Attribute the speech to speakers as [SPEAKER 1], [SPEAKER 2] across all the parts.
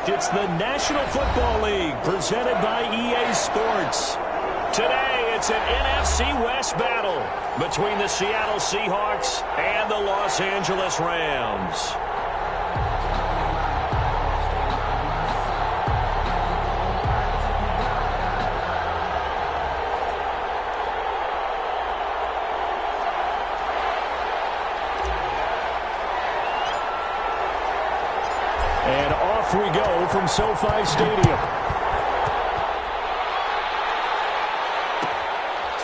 [SPEAKER 1] It's the National Football League presented by EA Sports. Today, it's an NFC West battle between the Seattle Seahawks and the Los Angeles Rams. And off we go from SoFi Stadium.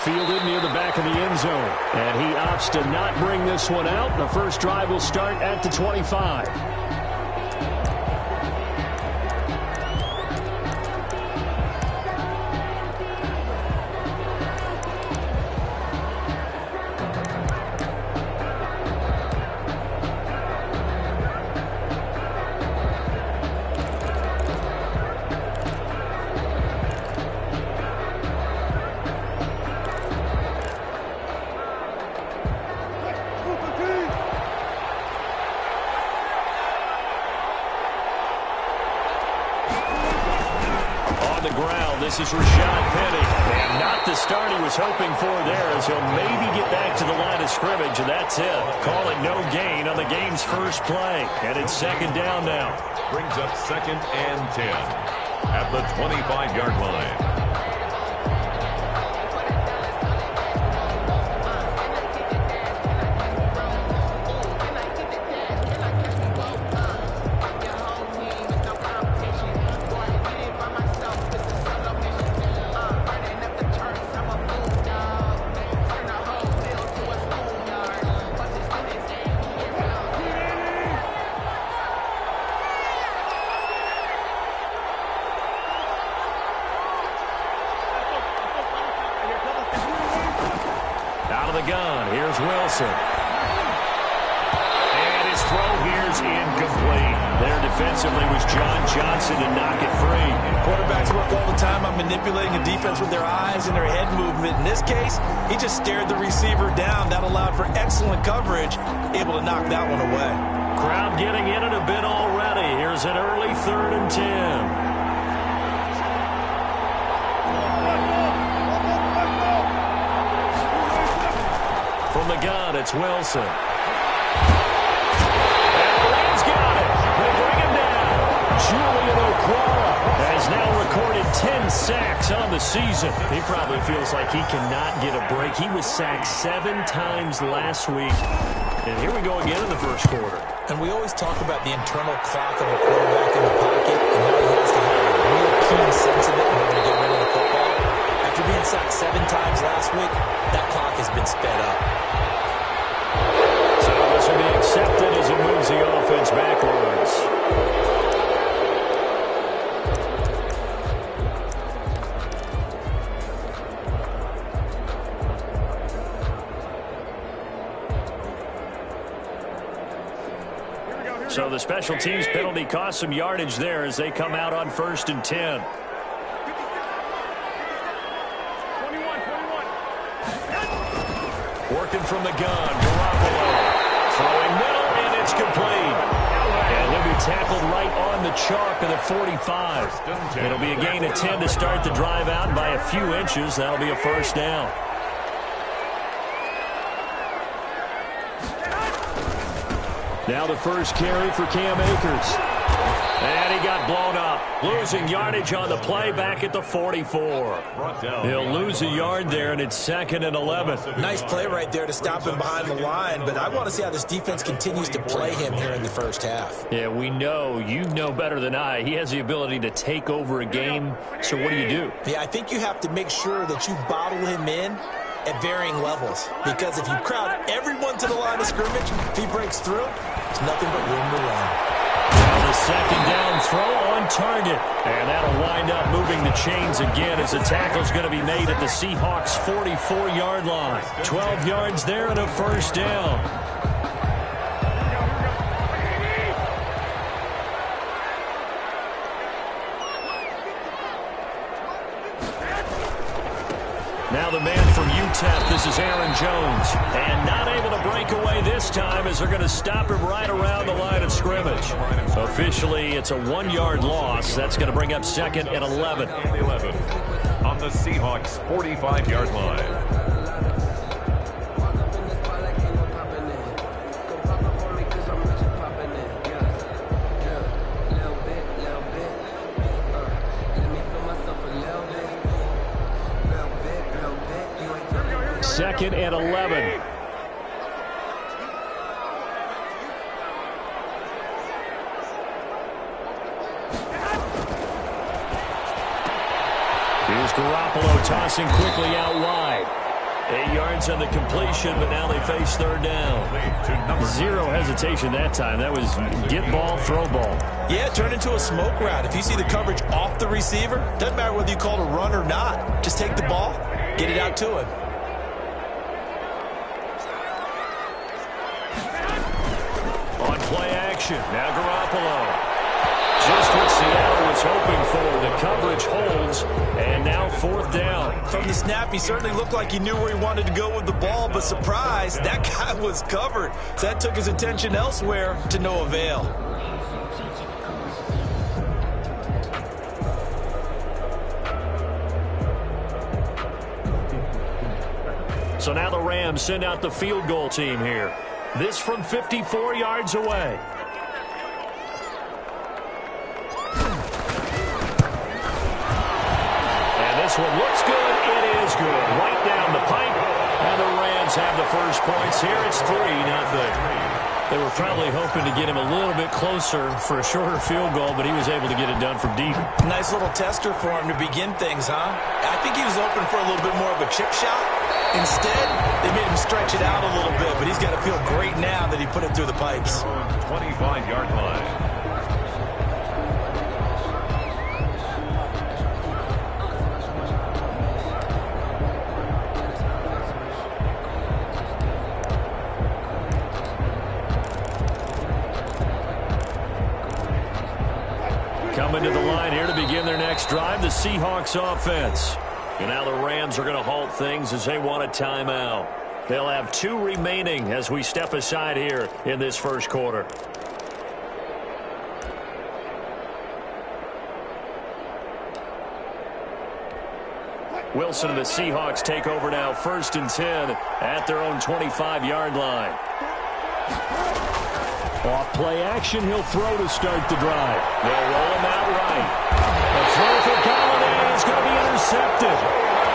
[SPEAKER 1] Fielded near the back of the end zone. And he opts to not bring this one out. The first drive will start at the 25. This is Rashad Penny, and not the start he was hoping for there, as he'll maybe get back to the line of scrimmage, and that's it. Call it no gain on the game's first play, and it's second down now.
[SPEAKER 2] Brings up 2nd and 10 at the 25-yard line.
[SPEAKER 1] Gun. Here's Wilson. And his throw here's incomplete. There defensively was John Johnson to knock it free.
[SPEAKER 3] Quarterbacks work all the time on manipulating a defense with their eyes and their head movement. In this case, he just stared the receiver down. That allowed for excellent coverage, able to knock that one away.
[SPEAKER 1] Crowd getting in it a bit already. Here's an early 3rd and 10. From the gun, it's Wilson. And the Rams got it. They bring him down. Julian Okwara has now recorded 10 sacks on the season. He probably feels like he cannot get a break. He was sacked 7 times last week. And here we go again in the first quarter.
[SPEAKER 3] And we always talk about the internal clock of a quarterback in the pocket and how he has to have a real keen sense of it in order to get rid of the football. After being sacked 7 times last week, that clock has been sped up.
[SPEAKER 1] So this will be accepted as it moves the offense backwards. So the special teams penalty cost some yardage there as they come out on 1st and 10. Working from the gun, Garoppolo. Throwing middle, and it's complete. And he'll be tackled right on the chalk of the 45. It'll be a gain of 10 to start the drive out by a few inches. That'll be a first down. Now the first carry for Cam Akers. And he got blown up. Losing yardage on the play back at the 44. He'll lose a yard there, and it's 2nd and 11.
[SPEAKER 3] Nice play right there to stop him behind the line, but I want to see how this defense continues to play him here in the first half.
[SPEAKER 1] Yeah, we know. You know better than I. He has the ability to take over a game. So what do you do?
[SPEAKER 3] Yeah, I think you have to make sure that you bottle him in at varying levels, because if you crowd everyone to the line of scrimmage, if he breaks through, there's nothing but room to run.
[SPEAKER 1] Now the second down throw on target, and that'll wind up moving the chains again as the tackle's going to be made at the Seahawks 44-yard line. 12 yards there and a first down. Now the man from UTEP, this is Aaron Jones. And not able to break away this time as they're going to stop him right around the line of scrimmage. scrimmage. Officially, it's a 1-yard loss. That's going to bring up 2nd and 11.
[SPEAKER 2] On the Seahawks 45-yard line.
[SPEAKER 1] Second and 11. Here's Garoppolo tossing quickly out wide. 8 yards on the completion, but now they face 3rd down. Zero hesitation that time. That was get ball, throw ball.
[SPEAKER 3] Yeah, it turned into a smoke route. If you see the coverage off the receiver, doesn't matter whether you call it a run or not. Just take the ball, get it out to him.
[SPEAKER 1] On play action, now Garoppolo. Just what Seattle was hoping for. The coverage holds, and now 4th down.
[SPEAKER 3] From the snap, he certainly looked like he knew where he wanted to go with the ball, but surprise, that guy was covered. So that took his attention elsewhere to no avail.
[SPEAKER 1] So now the Rams send out the field goal team here. This from 54 yards away. This one looks good. It is good. Right down the pipe. And the Rams have the first points here. It's 3-0. They were probably hoping to get him a little bit closer for a shorter field goal, but he was able to get it done from deep.
[SPEAKER 3] Nice little tester for him to begin things, huh? I think he was open for a little bit more of a chip shot. Instead, they made him stretch it out a little bit, but he's got to feel great now that he put it through the pipes.
[SPEAKER 2] 25-yard line.
[SPEAKER 1] Coming to the line here to begin their next drive, the Seahawks offense. And now the Rams are going to halt things as they want a timeout. They'll have 2 remaining as we step aside here in this first quarter. Wilson and the Seahawks take over now, 1st and 10 at their own 25-yard line. Off play action, he'll throw to start the drive. They'll roll him out right. The throw for Galladay is going to be intercepted.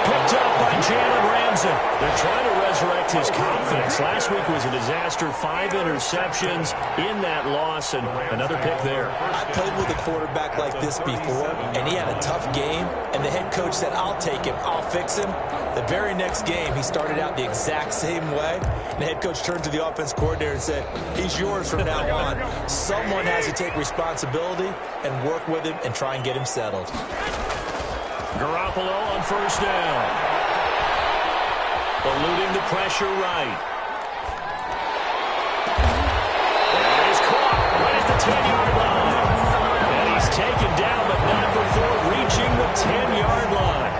[SPEAKER 1] Picked up by Jalen Ramsey. They're trying to resurrect his confidence. Last week was a disaster. 5 interceptions in that loss, and another pick there.
[SPEAKER 3] I played with a quarterback like this before, and he had a tough game, and the head coach said, I'll take him, I'll fix him. The very next game, he started out the exact same way. And the head coach turned to the offense coordinator and said, he's yours from now on. Someone has to take responsibility and work with him and try and get him settled.
[SPEAKER 1] Garoppolo on 1st down. Eluding the pressure right. And he's caught right at the 10-yard line. And he's taken down, but not before reaching the 10-yard line.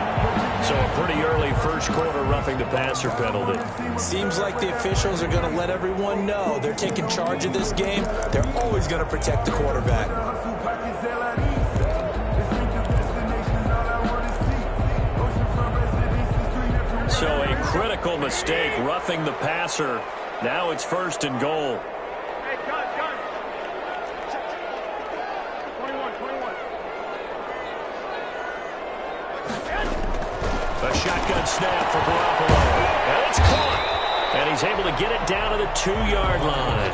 [SPEAKER 1] So a pretty early first quarter roughing the passer penalty.
[SPEAKER 3] Seems like the officials are going to let everyone know they're taking charge of this game. They're always going to protect the quarterback.
[SPEAKER 1] So a critical mistake roughing the passer. Now it's 1st and goal. A shotgun snap for Garoppolo. And it's caught. And he's able to get it down to the 2-yard line.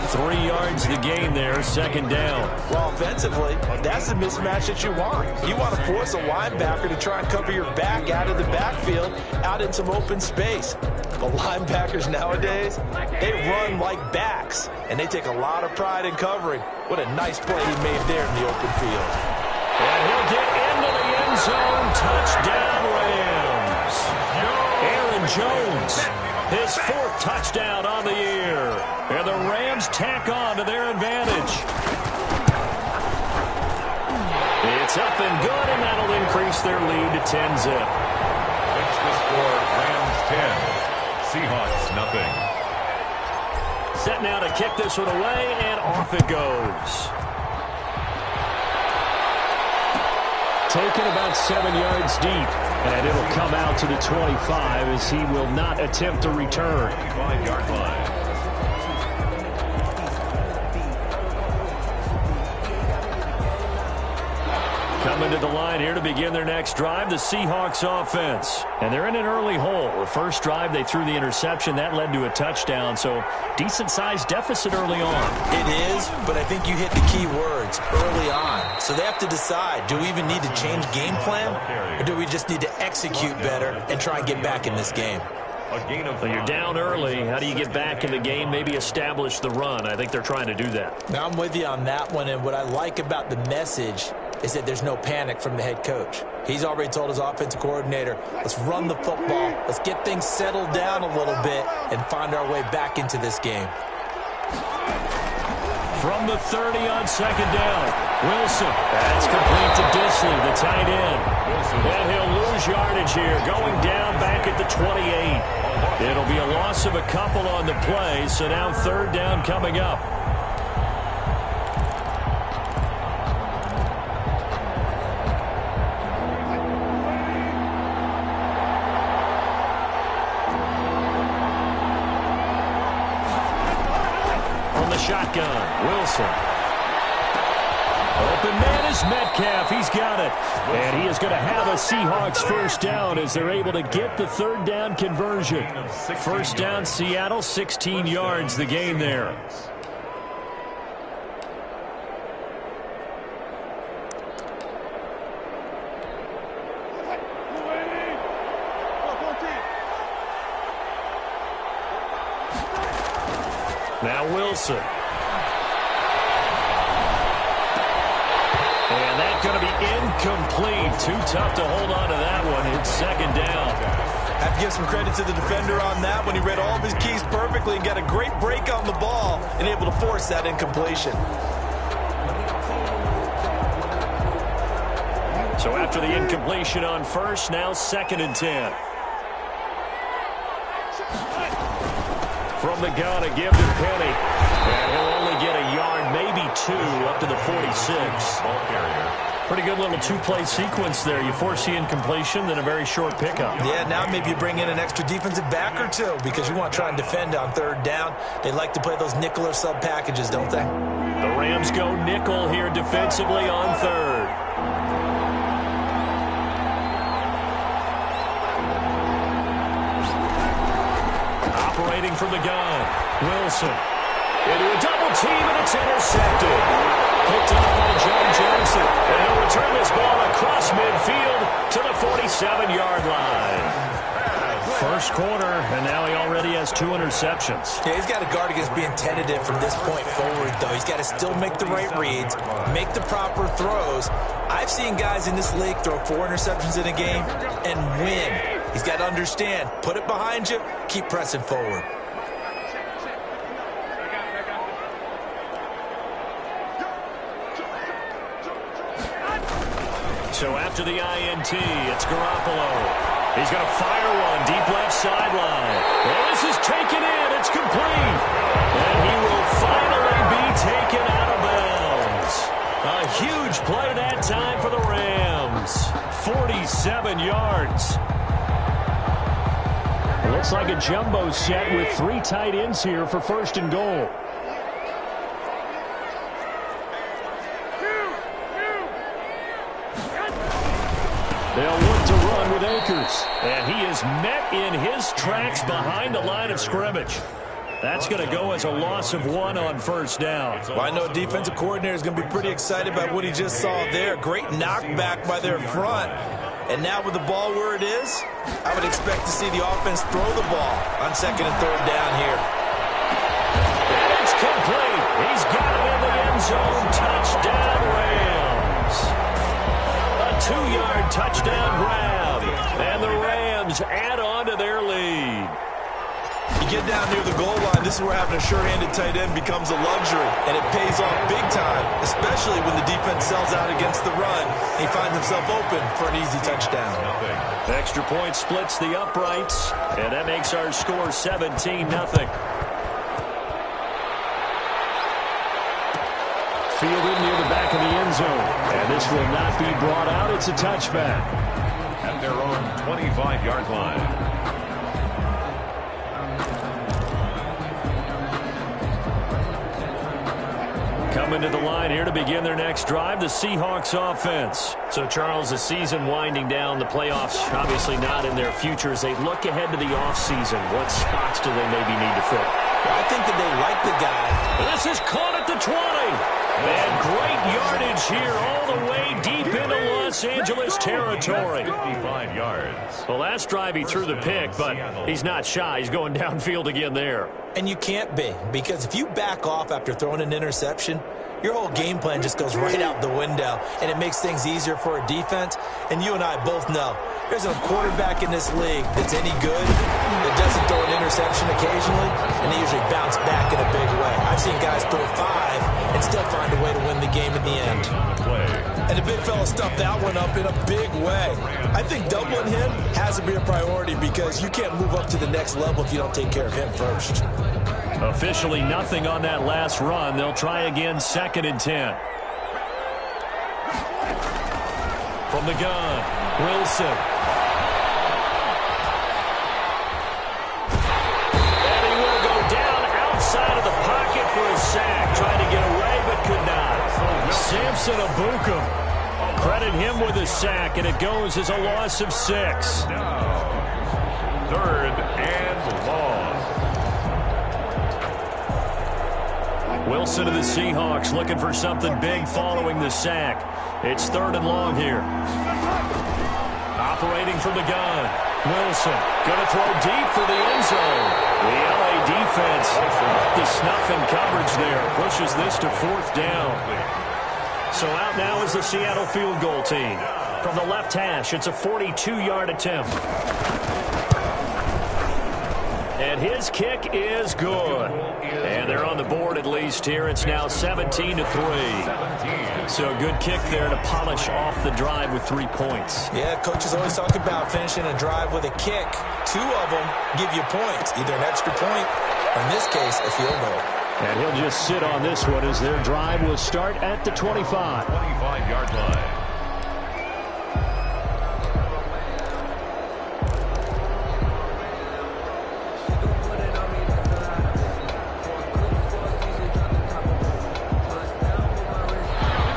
[SPEAKER 1] 3 yards the gain there, 2nd down.
[SPEAKER 3] Well, offensively, that's the mismatch that you want. You want to force a linebacker to try and cover your back out of the backfield, out in some open space. But linebackers nowadays, they run like backs, and they take a lot of pride in covering. What a nice play he made there in the open field.
[SPEAKER 1] And he'll get into the end zone. Touchdown, Rams. Aaron Jones, his 4th touchdown on the year. And the Rams tack on to their advantage. It's up and good, and that'll increase their lead to 10-zip.
[SPEAKER 2] Fix the score, Rams 10, Seahawks nothing.
[SPEAKER 1] set now to kick this one away, and off it goes. Taken about 7 yards deep, and it'll come out to the 25 as he will not attempt to return.
[SPEAKER 2] 25-yard line.
[SPEAKER 1] Coming to the line here to begin their next drive, the Seahawks offense. And they're in an early hole. The first drive, they threw the interception. That led to a touchdown, so decent-sized deficit early on.
[SPEAKER 3] It is, but I think you hit the key words, early on. So they have to decide, do we even need to change game plan, or do we just need to execute better and try and get back in this game?
[SPEAKER 1] So you're down early. How do you get back in the game, maybe establish the run? I think they're trying to do that.
[SPEAKER 3] Now, I'm with you on that one, and what I like about the message is that there's no panic from the head coach. He's already told his offensive coordinator, let's run the football, let's get things settled down a little bit and find our way back into this game.
[SPEAKER 1] From the 30 on second down, Wilson. That's complete to Disley, the tight end. And he'll lose yardage here, going down back at the 28. It'll be a loss of a couple on the play, so now third down coming up. Shotgun, Wilson. Open man is Metcalf. He's got it. And he is going to have a Seahawks first down as they're able to get the third down conversion. First down, Seattle, 16 yards, the gain there. Now Wilson. And that's going to be incomplete. Too tough to hold on to that one. It's second down.
[SPEAKER 3] Have to give some credit to the defender on that when he read all of his keys perfectly and got a great break on the ball and able to force that incompletion.
[SPEAKER 1] So after the incompletion on first, now second and 10. From the gun, a give to Penny. And he'll only get a yard, maybe two, up to the 46.
[SPEAKER 2] Ball carrier.
[SPEAKER 1] Pretty good little two-play sequence there. You force the incompletion, then a very short pickup.
[SPEAKER 3] Yeah, now maybe you bring in an extra defensive back or two because you want to try and defend on third down. They like to play those nickel or sub packages, don't they?
[SPEAKER 1] The Rams go nickel here defensively on third. Operating from the gun, Wilson. Into a double team, and it's intercepted. Picked up by John Johnson. And he'll return this ball across midfield to the 47-yard line. First quarter, and now he already has 2 interceptions.
[SPEAKER 3] Yeah, he's got to guard against being tentative from this point forward, though. He's got to still make the right reads, make the proper throws. I've seen guys in this league throw 4 interceptions in a game and win. He's got to understand, put it behind you, keep pressing forward.
[SPEAKER 1] So after the INT, it's Garoppolo. He's going to fire one deep left sideline. Well, this is taken in. It's complete. And he will finally be taken out of bounds. A huge play that time for the Rams. 47 yards. It looks like a jumbo set with 3 tight ends here for first and goal. They'll look to run with Akers. And he is met in his tracks behind the line of scrimmage. That's going to go as a loss of 1 on first down.
[SPEAKER 3] Well, I know defensive coordinator is going to be pretty excited about what he just saw there. Great knockback by their front. And now with the ball where it is, I would expect to see the offense throw the ball on second and third down here.
[SPEAKER 1] And it's complete. He's got it in the end zone. Touchdown, Rams. A 2-yard touchdown grab. And the Rams add on to their lead.
[SPEAKER 3] You get down near the goal line, this is where having a sure-handed tight end becomes a luxury, and it pays off big time, especially when the defense sells out against the run. He finds himself open for an easy touchdown.
[SPEAKER 1] Extra point splits the uprights, and that makes our score 17-0. fielded near the back of the end zone. And this will not be brought out. It's a touchback.
[SPEAKER 2] At their own 25-yard line.
[SPEAKER 1] Coming to the line here to begin their next drive, the Seahawks offense. So, Charles, the season winding down, the playoffs obviously not in their future. As they look ahead to the offseason, what spots do they maybe need to fill?
[SPEAKER 3] Well, I think that they like the guy.
[SPEAKER 1] This is caught at the 20. And great yardage here all the way deep into Los Angeles territory.
[SPEAKER 2] 55 yards.
[SPEAKER 1] Well, last drive he threw the pick, but he's not shy. He's going downfield again there.
[SPEAKER 3] And you can't be, because if you back off after throwing an interception, your whole game plan just goes right out the window, and it makes things easier for a defense. And you and I both know there's a quarterback in this league that's any good that doesn't throw an interception occasionally, and they usually bounce back in a big way. I've seen guys throw 5 and still find a way to win the game in the end. And the big fella stuffed that one up in a big way. I think doubling him has to be a priority, because you can't move up to the next level if you don't take care of him first.
[SPEAKER 1] Officially nothing on that last run. They'll try again, 2nd and 10. From the gun, Wilson. And he will go down outside of the pocket for a sack. Trying to get away, but could not. Samson Abukum. Credit him with a sack, and it goes as a loss of 6.
[SPEAKER 2] Now, 3rd and long.
[SPEAKER 1] Wilson of the Seahawks looking for something big following the sack. It's 3rd and long here. Operating from the gun. Wilson going to throw deep for the end zone. The LA defense, the snuff in coverage there, pushes this to 4th down. So out now is the Seattle field goal team. From the left hash, it's a 42-yard attempt. And his kick is good. And they're on the board at least here. It's now 17-3. So a good kick there to polish off the drive with 3 points.
[SPEAKER 3] Yeah, coaches always talk about finishing a drive with a kick. 2 of them give you points, either an extra point or, in this case, a field goal.
[SPEAKER 1] And he'll just sit on this one as their drive will start at the 25.
[SPEAKER 2] 25-yard line.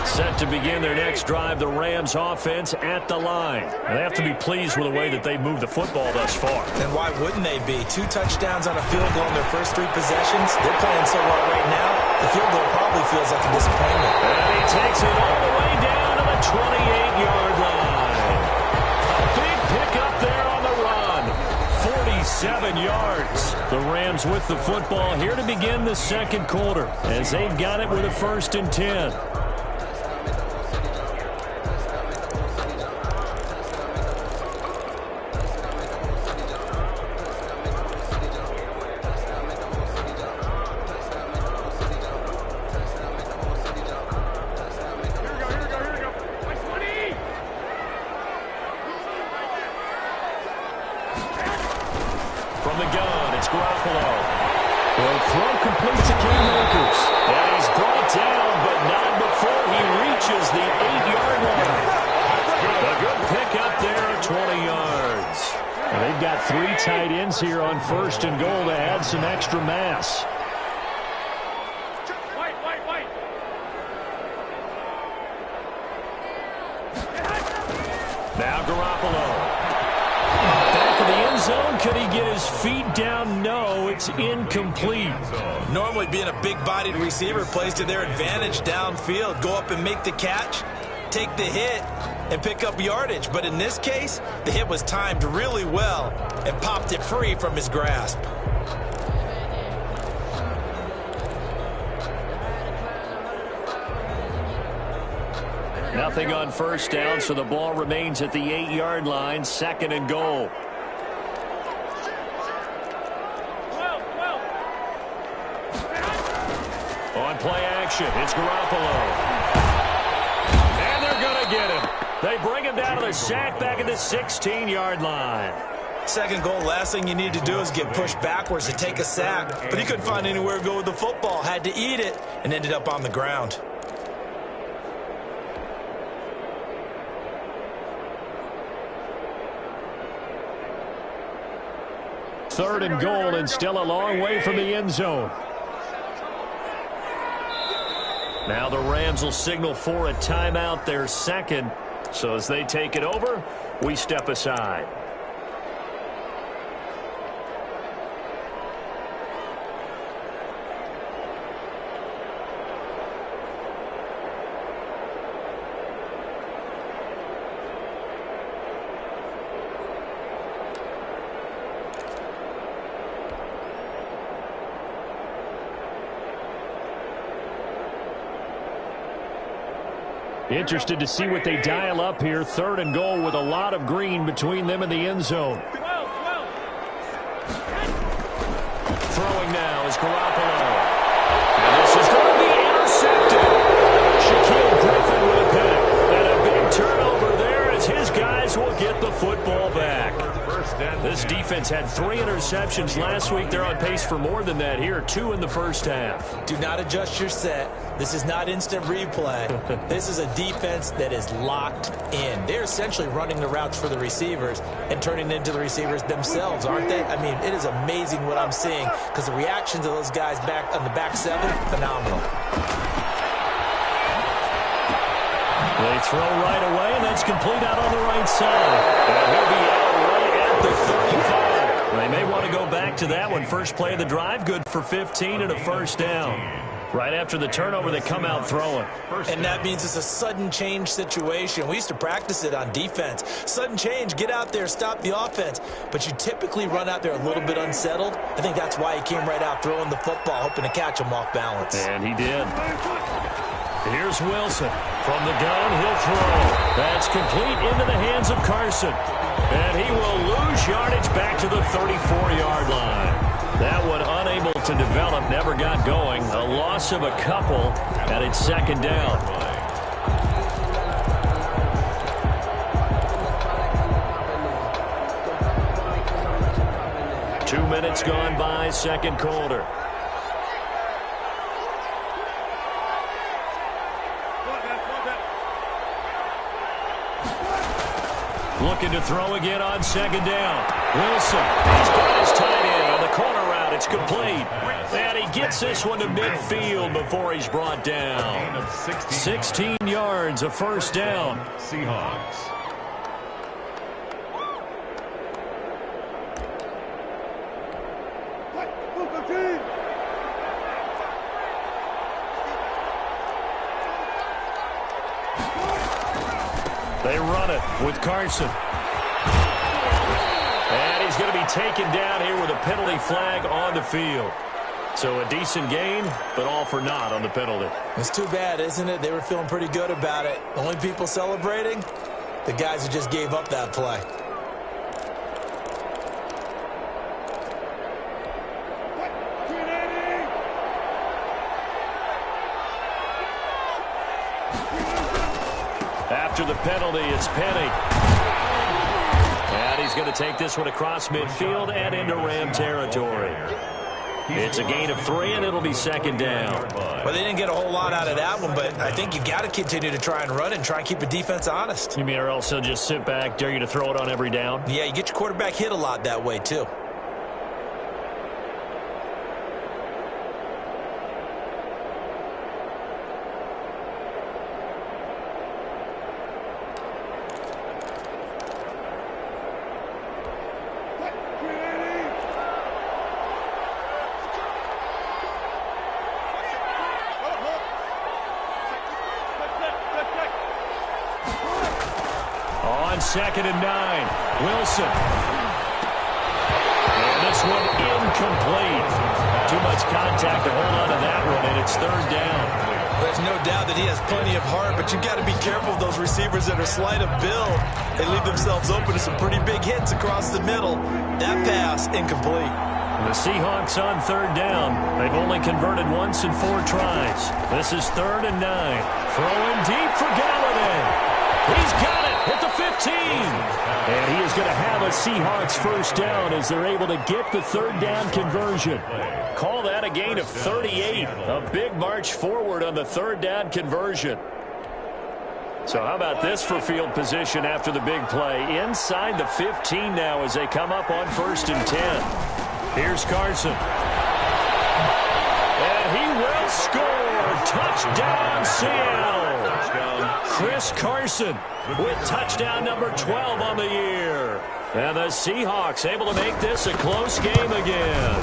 [SPEAKER 1] Set to begin their next drive, the Rams offense at the line. And they have to be pleased with the way that they've moved the football thus far.
[SPEAKER 3] And why wouldn't they be? 2 touchdowns on a field goal in their first 3 possessions. They're playing so well right now, the field goal probably feels like a disappointment.
[SPEAKER 1] And he takes it all the way down to the 28-yard line. A big pickup there on the run. 47 yards. The Rams with the football here to begin the 2nd quarter, as they've got it with a 1st and 10. From the gun, it's Garoppolo. The throw completes to Cam Akers. And he's brought down, but not before he reaches the 8-yard line. A good pickup there at 20 yards. And they've got 3 tight ends here on 1st and goal to add some extra mass. Now Garoppolo. Back of the end zone. Could he get his feet down? No, it's incomplete.
[SPEAKER 3] Normally being a big-bodied receiver plays to their advantage downfield. Go up and make the catch, take the hit, and pick up yardage. But in this case, the hit was timed really well and popped it free from his grasp.
[SPEAKER 1] Nothing on 1st down, so the ball remains at the 8-yard line, 2nd and goal. On play action, it's Garoppolo. And they're going to get him. They bring him down to the sack back at the 16-yard line.
[SPEAKER 3] 2nd goal, last thing you need to do is get pushed backwards to take a sack. But he couldn't find anywhere to go with the football. Had to eat it and ended up on the ground.
[SPEAKER 1] 3rd and goal and still a long way from the end zone. Now the Rams will signal for a timeout, their second. So as they take it over, we step aside. Interested to see what they dial up here. 3rd and goal with a lot of green between them and the end zone. Throwing now is Garoppolo. And this is going to be intercepted. Shaquille Griffin with a pick. And a big turnover there as his guys will get the football back. This defense had 3 interceptions last week. They're on pace for more than that here. 2 in the first half.
[SPEAKER 3] Do not adjust your set. This is not instant replay. This is a defense that is locked in. They're essentially running the routes for the receivers and turning it into the receivers themselves, aren't they? I mean, it is amazing what I'm seeing because the reactions of those guys back on the back 7, phenomenal.
[SPEAKER 1] They throw right away, and that's complete out on the right side. And he'll be out right at the 35. They may want to go back to that one. First play of the drive, good for 15 and a first down. Right after the turnover, they come out throwing.
[SPEAKER 3] And that means it's a sudden change situation. We used to practice it on defense. Sudden change, get out there, stop the offense. But you typically run out there a little bit unsettled. I think that's why he came right out throwing the football, hoping to catch him off balance.
[SPEAKER 1] And he did. Here's Wilson. From the gun, he'll throw. That's complete into the hands of Carson. And he will lose yardage back to the 34-yard line. That one unable to develop, never got going. A loss of a couple, and it's 2nd down. Two minutes gone by, second quarter. Looking to throw again on 2nd down. Wilson, he's got his tight end on the corner route. It's complete. And he gets this one to midfield before he's brought down. 16 yards, a first down.
[SPEAKER 2] Seahawks.
[SPEAKER 1] They run it with Carson. And he's going to be taken down here with a penalty flag on the field. So a decent gain, but all for naught on the penalty.
[SPEAKER 3] It's too bad, isn't it? They were feeling pretty good about it. The only people celebrating, the guys who just gave up that play.
[SPEAKER 1] After the penalty, it's Penny. And he's going to take this one across midfield and into Ram territory. It's a gain of 3, and it'll be 2nd down.
[SPEAKER 3] Well, they didn't get a whole lot out of that one, but I think you got to continue to try and run and try and keep the defense honest.
[SPEAKER 1] You mean or else they'll just sit back, dare you to throw it on every down?
[SPEAKER 3] Yeah, you get your quarterback hit a lot that way, too.
[SPEAKER 1] On 2nd and 9, Wilson. And this one incomplete. Too much contact to hold on to that one, and it's 3rd down.
[SPEAKER 3] There's no doubt that he has plenty of heart, but you've got to be careful of those receivers that are slight of build. They leave themselves open to some pretty big hits across the middle. That pass, incomplete.
[SPEAKER 1] The Seahawks on 3rd down. They've only converted once in 4 tries. This is 3rd and 9. Throwing deep for Galladay. He's got it at the 15. And he is going to have a Seahawks first down as they're able to get the 3rd down conversion. Call that a gain of 38. A big march forward on the 3rd down conversion. So how about this for field position after the big play? Inside the 15 now as they come up on 1st and 10. Here's Carson. And he will score. Touchdown, Seattle. Chris Carson with touchdown number 12 on the year. And the Seahawks able to make this a close game again.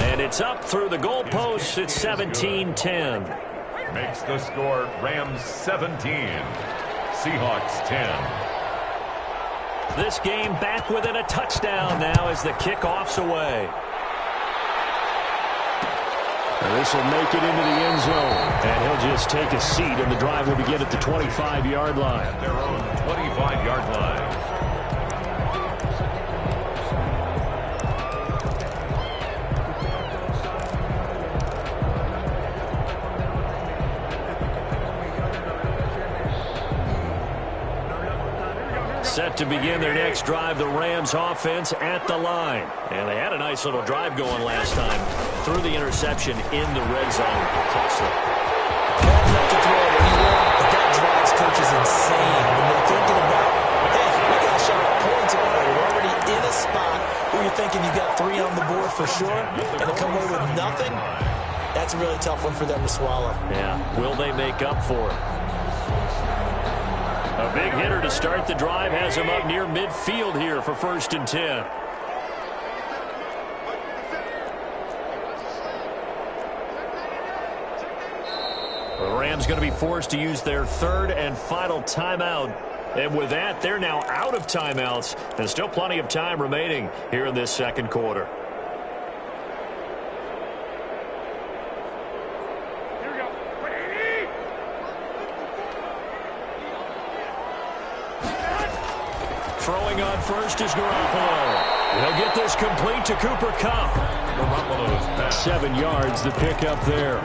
[SPEAKER 1] And it's up through the goalposts. It's 17-10.
[SPEAKER 2] Makes the score Rams 17, Seahawks 10.
[SPEAKER 1] This game back within a touchdown now as the kickoff's away. And this will make it into the end zone. And he'll just take a seat, and the drive will begin at the 25-yard line.
[SPEAKER 2] At their own 25-yard line.
[SPEAKER 1] Set to begin their next drive, the Rams offense at the line. And they had a nice little drive going last time. Threw the interception in the red zone. Costly.
[SPEAKER 3] Bad enough to throw it anywhere, but that drives coaches insane when they're thinking about, hey, we got a shot at points already. We're already in a spot where you're thinking you got 3 on the board for sure, and to come away with nothing, that's a really tough one for them to swallow.
[SPEAKER 1] Yeah, will they make up for it? A big hitter to start the drive has him up near midfield here for 1st and 10. The Rams going to be forced to use their 3rd and final timeout. And with that, they're now out of timeouts. And still plenty of time remaining here in this second quarter. Throwing on first is Garoppolo. He'll get this complete to Cooper Kupp.
[SPEAKER 2] Garoppolo's pass.
[SPEAKER 1] 7 yards, the pickup there.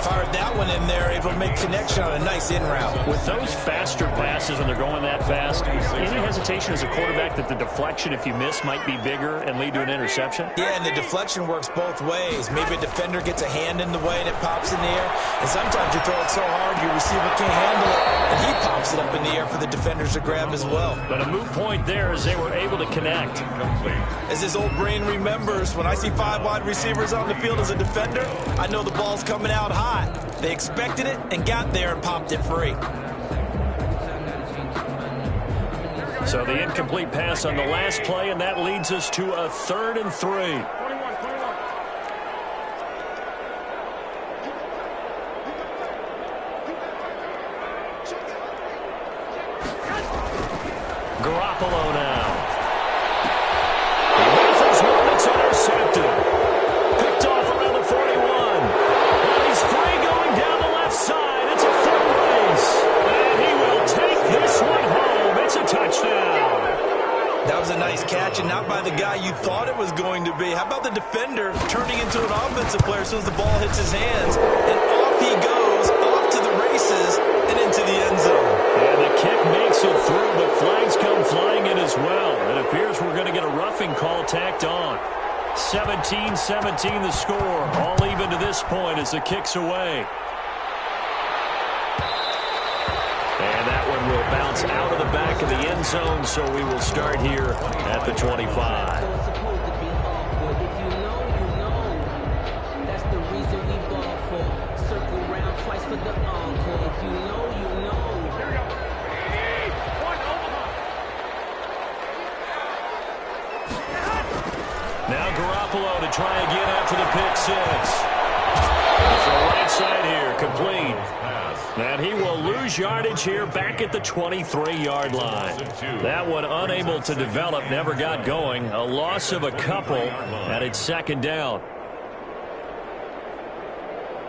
[SPEAKER 3] Fired that one in there, able to make connection on a nice in route.
[SPEAKER 1] With those faster passes when they're going that fast, any hesitation as a quarterback that the deflection, if you miss, might be bigger and lead to an interception?
[SPEAKER 3] Yeah, and the deflection works both ways. Maybe a defender gets a hand in the way and it pops in the air. And sometimes you throw it so hard your receiver can't handle it, and he pops it up in the air for the defenders to grab as well.
[SPEAKER 1] But a moot point there as they were able to connect.
[SPEAKER 3] As his old brain remembers, when I see 5 wide receivers on the field as a defender, I know the ball's coming out hot. They expected it and got there and popped it free.
[SPEAKER 1] So the incomplete pass on the last play, and that leads us to a 3rd and 3. Garoppolo now. He rifles one, it's intercepted. Picked off around the 41. And he's free going down the left side. It's a foot race. And he will take this one home. It's a touchdown.
[SPEAKER 3] That was a nice catch, and not by the guy you thought it was going to be. How about the defender turning into an offensive player as soon as the ball hits his hands? And off he goes, off to the races, and into the end zone.
[SPEAKER 1] And the kick makes it through, but flags come flying in as well. It appears we're going to get a roughing call tacked on. 17-17 the score. All even to this point as the kick's away. And that one will bounce out of the back of the end zone, so we will start here at the 25. Now Garoppolo to try again after the pick 6. Off the right side here, complete. And he will lose yardage here back at the 23-yard line. That one unable to develop, never got going. A loss of a couple, and it's 2nd down.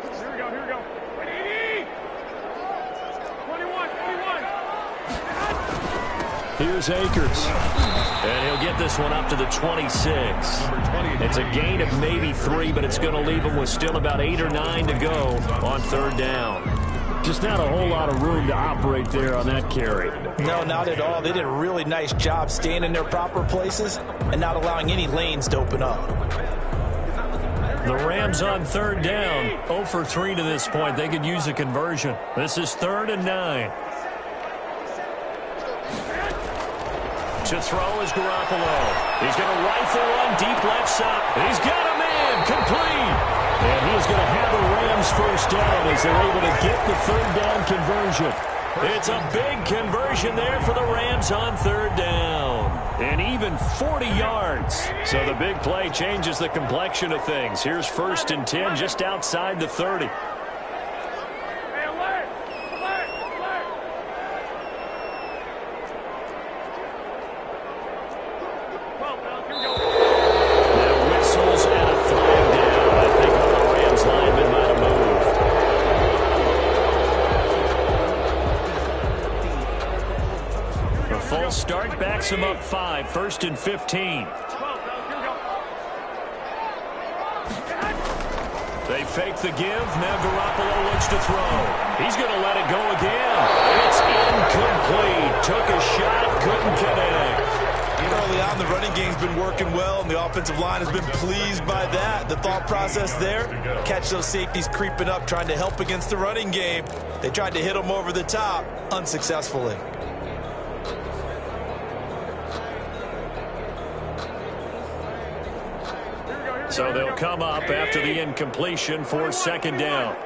[SPEAKER 4] Here we go. 21.
[SPEAKER 1] Here's Akers. And he'll get this one up to the 26. It's a gain of maybe 3, but it's going to leave him with still about 8 or 9 to go on 3rd down. Just not a whole lot of room to operate there on that carry.
[SPEAKER 3] No, not at all. They did a really nice job staying in their proper places and not allowing any lanes to open up.
[SPEAKER 1] The Rams on 3rd down, 0 for 3 to this point. They could use a conversion. This is 3rd and 9. To throw is Garoppolo. He's going to rifle one deep left side. He's got a man complete. And he's going to have the Rams first down as they're able to get the third down conversion. It's a big conversion there for the Rams on third down. And even 40 yards. So the big play changes the complexion of things. Here's 1st and 10 just outside the 30. Start backs him up 5, 1st and 15. They fake the give. Now Garoppolo looks to throw. He's going to let it go again. It's incomplete. Took a shot, couldn't connect.
[SPEAKER 5] Early on, the running game's been working well, and the offensive line has been pleased by that. The thought process there, catch those safeties creeping up, trying to help against the running game. They tried to hit them over the top, unsuccessfully.
[SPEAKER 1] So they'll come up after the incompletion for 2nd down.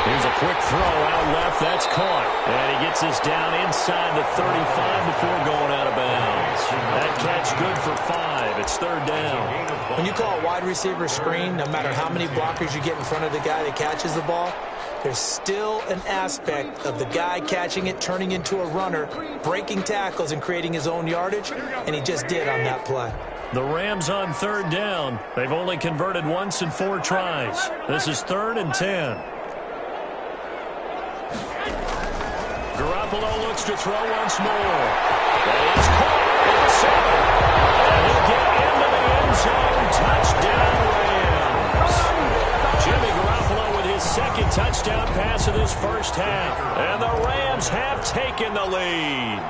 [SPEAKER 1] Here's a quick throw out left. That's caught. And he gets us down inside the 35 before going out of bounds. That catch good for 5. It's 3rd down.
[SPEAKER 3] When you call a wide receiver screen, no matter how many blockers you get in front of the guy that catches the ball, there's still an aspect of the guy catching it, turning into a runner, breaking tackles and creating his own yardage, and he just did on that play.
[SPEAKER 1] The Rams on 3rd down. They've only converted once in 4 tries. This is 3rd and 10. Garoppolo looks to throw once more. That is caught at the 7. And he'll get into the end zone. Touchdown, Rams. Jimmy Garoppolo with his 2nd touchdown pass of this first half. And the Rams have taken the lead.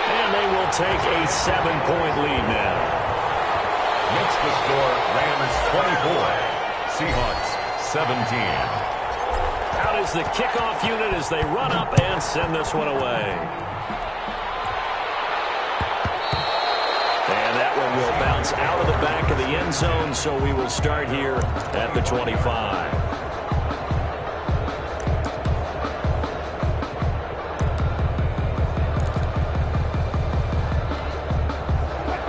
[SPEAKER 1] And they will take a 7-point lead now.
[SPEAKER 2] Makes the score Rams 24, Seahawks 17.
[SPEAKER 1] Out is the kickoff unit as they run up and send this one away. And that one will bounce out of the back of the end zone, so we will start here at the 25.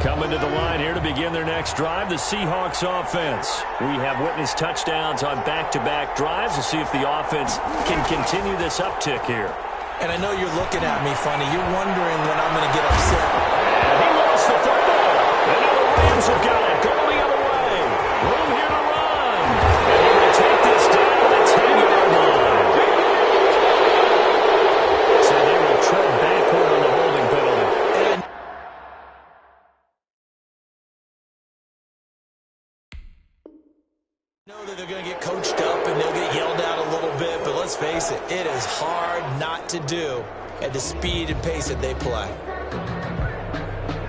[SPEAKER 1] Coming to the line here to begin their next drive, the Seahawks offense. We have witnessed touchdowns on back-to-back drives. We'll see if the offense can continue this uptick here.
[SPEAKER 3] And I know you're looking at me funny. You're wondering when I'm going to get upset.
[SPEAKER 1] And he lost the football. And now the Rams have got it. Going the other way. Room here to run. And he will take this down to the 10-yard line. So they will tread backward on the holding penalty.
[SPEAKER 3] Know that they're going to get coached up and they'll get yelled at a little bit, but let's face it, it is hard not to do at the speed and pace that they play.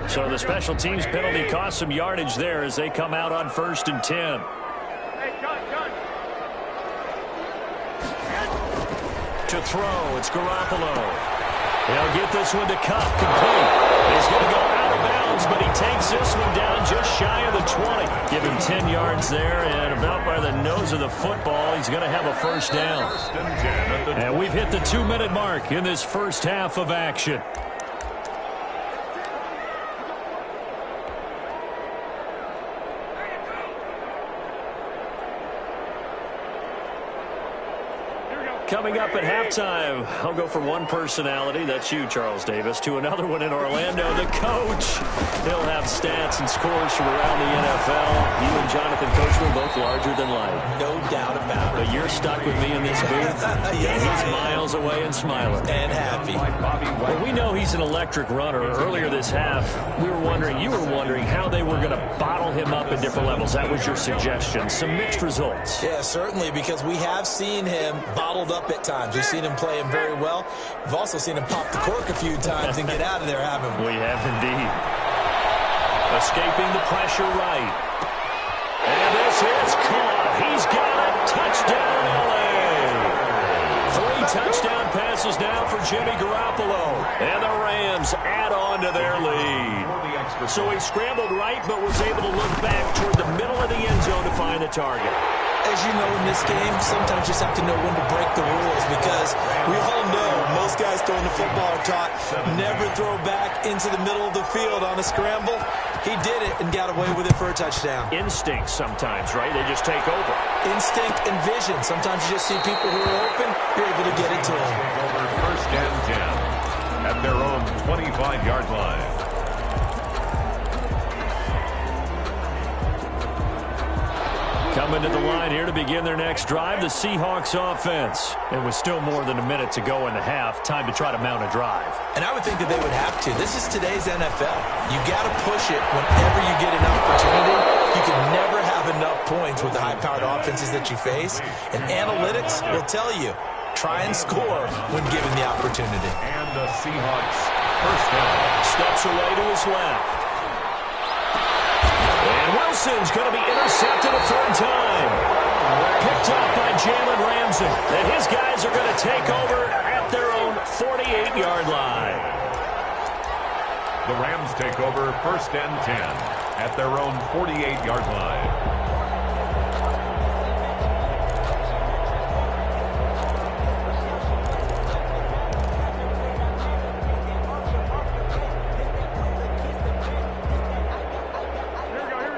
[SPEAKER 1] So the special teams penalty cost some yardage there as they come out on 1st and 10.
[SPEAKER 4] Hey, gun.
[SPEAKER 1] To throw, it's Garoppolo. He'll get this one to Cup, complete. He's going to go out of bounds, but he takes this one down just shy of the 20. Give him 10 yards there, and about by the nose of the football, he's going to have a first down. And we've hit the 2-minute mark in this first half of action. Coming up at halftime, I'll go from one personality, that's you, Charles Davis, to another one in Orlando, the coach. He'll have stats and scores from around the NFL. You and Jonathan Coachman both larger than life.
[SPEAKER 3] No doubt about it.
[SPEAKER 1] But you're stuck with me in this booth,
[SPEAKER 3] Yes,
[SPEAKER 1] and he's miles away and smiling.
[SPEAKER 3] And happy.
[SPEAKER 1] Well, we know he's an electric runner. Earlier this half, you were wondering how they were going to bottle him up at different levels. That was your suggestion. Some mixed results.
[SPEAKER 3] Yeah, certainly, because we have seen him bottled up at times. We've seen him play him very well. We've also seen him pop the cork a few times and get out of there, haven't we?
[SPEAKER 1] We have indeed. Escaping the pressure right. And this is caught. He's got it. Touchdown, L.A. 3 touchdown passes now for Jimmy Garoppolo. And the Rams add on to their lead. So he scrambled right, but was able to look back toward the middle of the end zone to find the target.
[SPEAKER 3] As you know, in this game, sometimes you just have to know when to break the rules, because we all know most guys throwing the football are taught never throw back into the middle of the field on a scramble. He did it and got away with it for a touchdown.
[SPEAKER 1] Instinct sometimes, right? They just take over.
[SPEAKER 3] Instinct and vision. Sometimes you just see people who are open, you're able to get it to them.
[SPEAKER 2] Over first and 10 at their own 25-yard line.
[SPEAKER 1] Coming to the line here to begin their next drive, the Seahawks offense. And with still more than a minute to go in the half, time to try to mount a drive.
[SPEAKER 3] And I would think that they would have to. This is today's NFL. You got to push it whenever you get an opportunity. You can never have enough points with the high-powered offenses that you face. And analytics will tell you, try and score when given the opportunity.
[SPEAKER 2] And the Seahawks first down.
[SPEAKER 1] Steps away to his left. And Wilson's going to be intercepted a third time. Picked up by Jalen Ramsey. And his guys are going to take over at their own 48-yard line.
[SPEAKER 2] The Rams take over first and 10 at their own 48-yard line.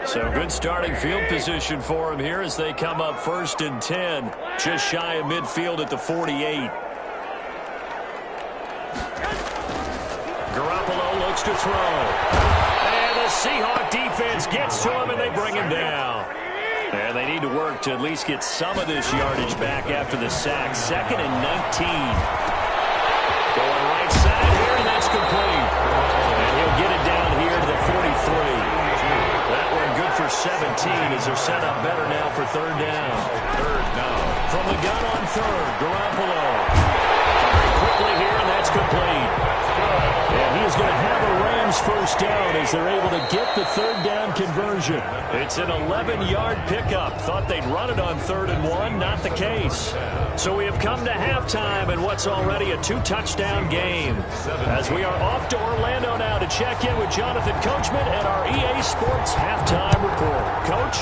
[SPEAKER 1] So good starting field position for him here as they come up first and 10. Just shy of midfield at the 48. Garoppolo looks to throw. And the Seahawk defense gets to him and they bring him down. And they need to work to at least get some of this yardage back after the sack. 2nd and 19. Going right side here, and that's complete. And he'll get it down here to the 43. That one good for 17 as they're set up better now for third down.
[SPEAKER 2] Third down.
[SPEAKER 1] From the gun on third, Garoppolo. Very quickly here, and that's complete. And he is going to have a Rams first down as they're able to get the third down conversion. It's an 11-yard pickup. Thought they'd run it on 3rd and 1. Not the case. So we have come to halftime in what's already a 2-touchdown game. As we are off to Orlando now to check in with Jonathan Coachman and our EA Sports halftime report. Coach?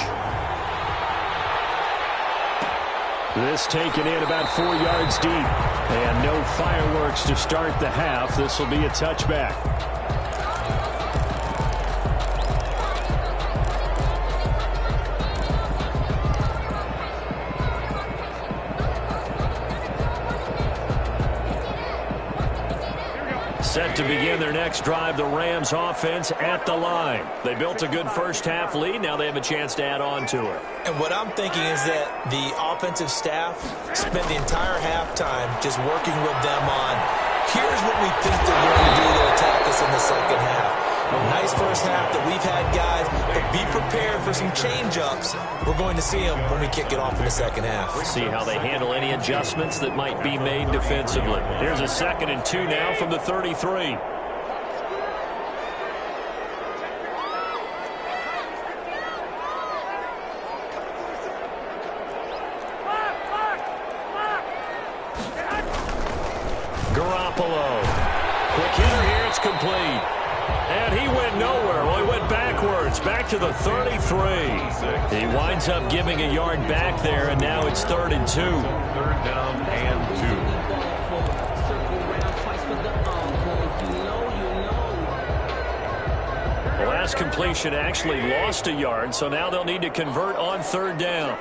[SPEAKER 1] This taken in about 4 yards deep. And no fireworks to start the half. This will be a touchback. Set to begin their next drive, the Rams offense at the line. They built a good first half lead. Now they have a chance to add on to it.
[SPEAKER 3] And what I'm thinking is that the offensive staff spent the entire halftime just working with them on, here's what we think they're going to do to attack us in the second half. Nice first half that we've had, guys, but be prepared for some change-ups. We're going to see them when we kick it off in the second half.
[SPEAKER 1] See how they handle any adjustments that might be made defensively. Here's a 2nd and 2 now from the 33. Garoppolo. Quick hitter here, it's complete. And he went nowhere. Well, he went backwards, back to the 33. He winds up giving a yard back there, and now it's 3rd and 2.
[SPEAKER 2] 3rd down and 2.
[SPEAKER 1] The last completion actually lost a yard, so now they'll need to convert on 3rd down.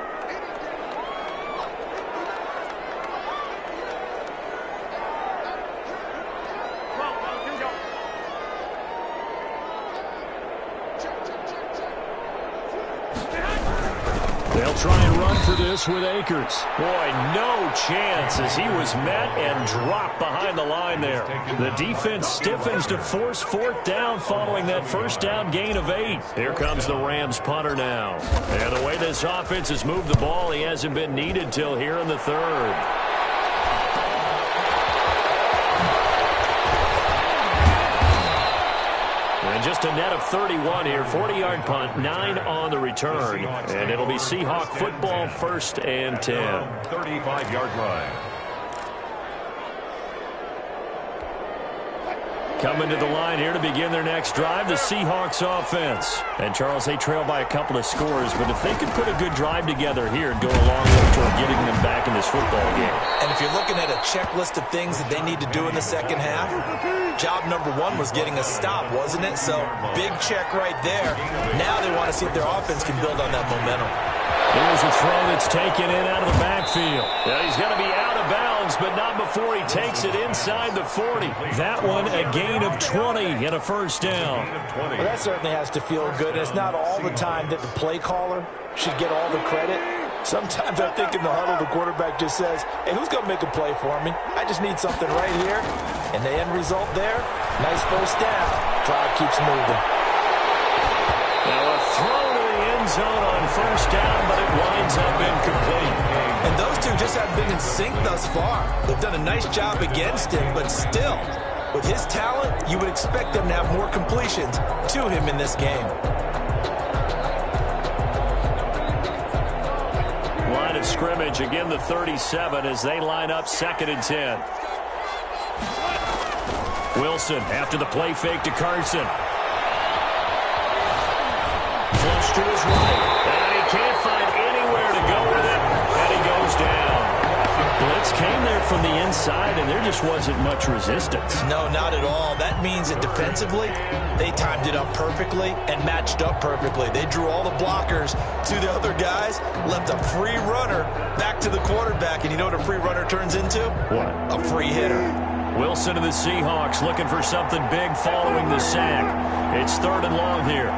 [SPEAKER 1] They'll try and run for this with Akers. Boy, no chance as he was met and dropped behind the line there. The defense stiffens to force 4th down following that first down gain of 8. Here comes the Rams punter now. And the way this offense has moved the ball, he hasn't been needed till here in the 3rd. And just a net of 31 here. 40-yard punt, 9 on the return. And it'll be Seahawk football, 1st and 10.
[SPEAKER 2] 35-yard line.
[SPEAKER 1] Coming to the line here to begin their next drive, the Seahawks offense. And, Charles, they trail by a couple of scores, but if they could put a good drive together here and go a long way toward getting them back in this football game.
[SPEAKER 3] And if you're looking at a checklist of things that they need to do in the second half, job number 1 was getting a stop, wasn't it? So, big check right there. Now they want to see if their offense can build on that momentum.
[SPEAKER 1] Here's a throw that's taken in out of the backfield. Well, he's going to be out of bounds, but not before he takes it inside the 40. That one a gain of 20 and a first down.
[SPEAKER 3] Well, that certainly has to feel good. And it's not all the time that the play caller should get all the credit. Sometimes I think in the huddle, the quarterback just says, hey, who's going to make a play for me? I just need something right here. And the end result there, nice first down. Drive keeps moving.
[SPEAKER 1] Now a throw to the end zone on first down, but it winds up incomplete.
[SPEAKER 3] And those two just haven't been in sync thus far. They've done a nice job against him, but still, with his talent, you would expect them to have more completions to him in this game.
[SPEAKER 1] Line of scrimmage, again the 37 as they line up 2nd and 10. Wilson after the play fake to Carson. Flush to his right. And he can't find anywhere to go with it. And he goes down. Blitz came there from the inside, and there just wasn't much resistance.
[SPEAKER 3] No, not at all. That means that defensively, they timed it up perfectly and matched up perfectly. They drew all the blockers to the other guys, left a free runner back to the quarterback. And you know what a free runner turns into?
[SPEAKER 1] What?
[SPEAKER 3] A free hitter.
[SPEAKER 1] Wilson of the Seahawks looking for something big following the sack. It's 3rd and long here.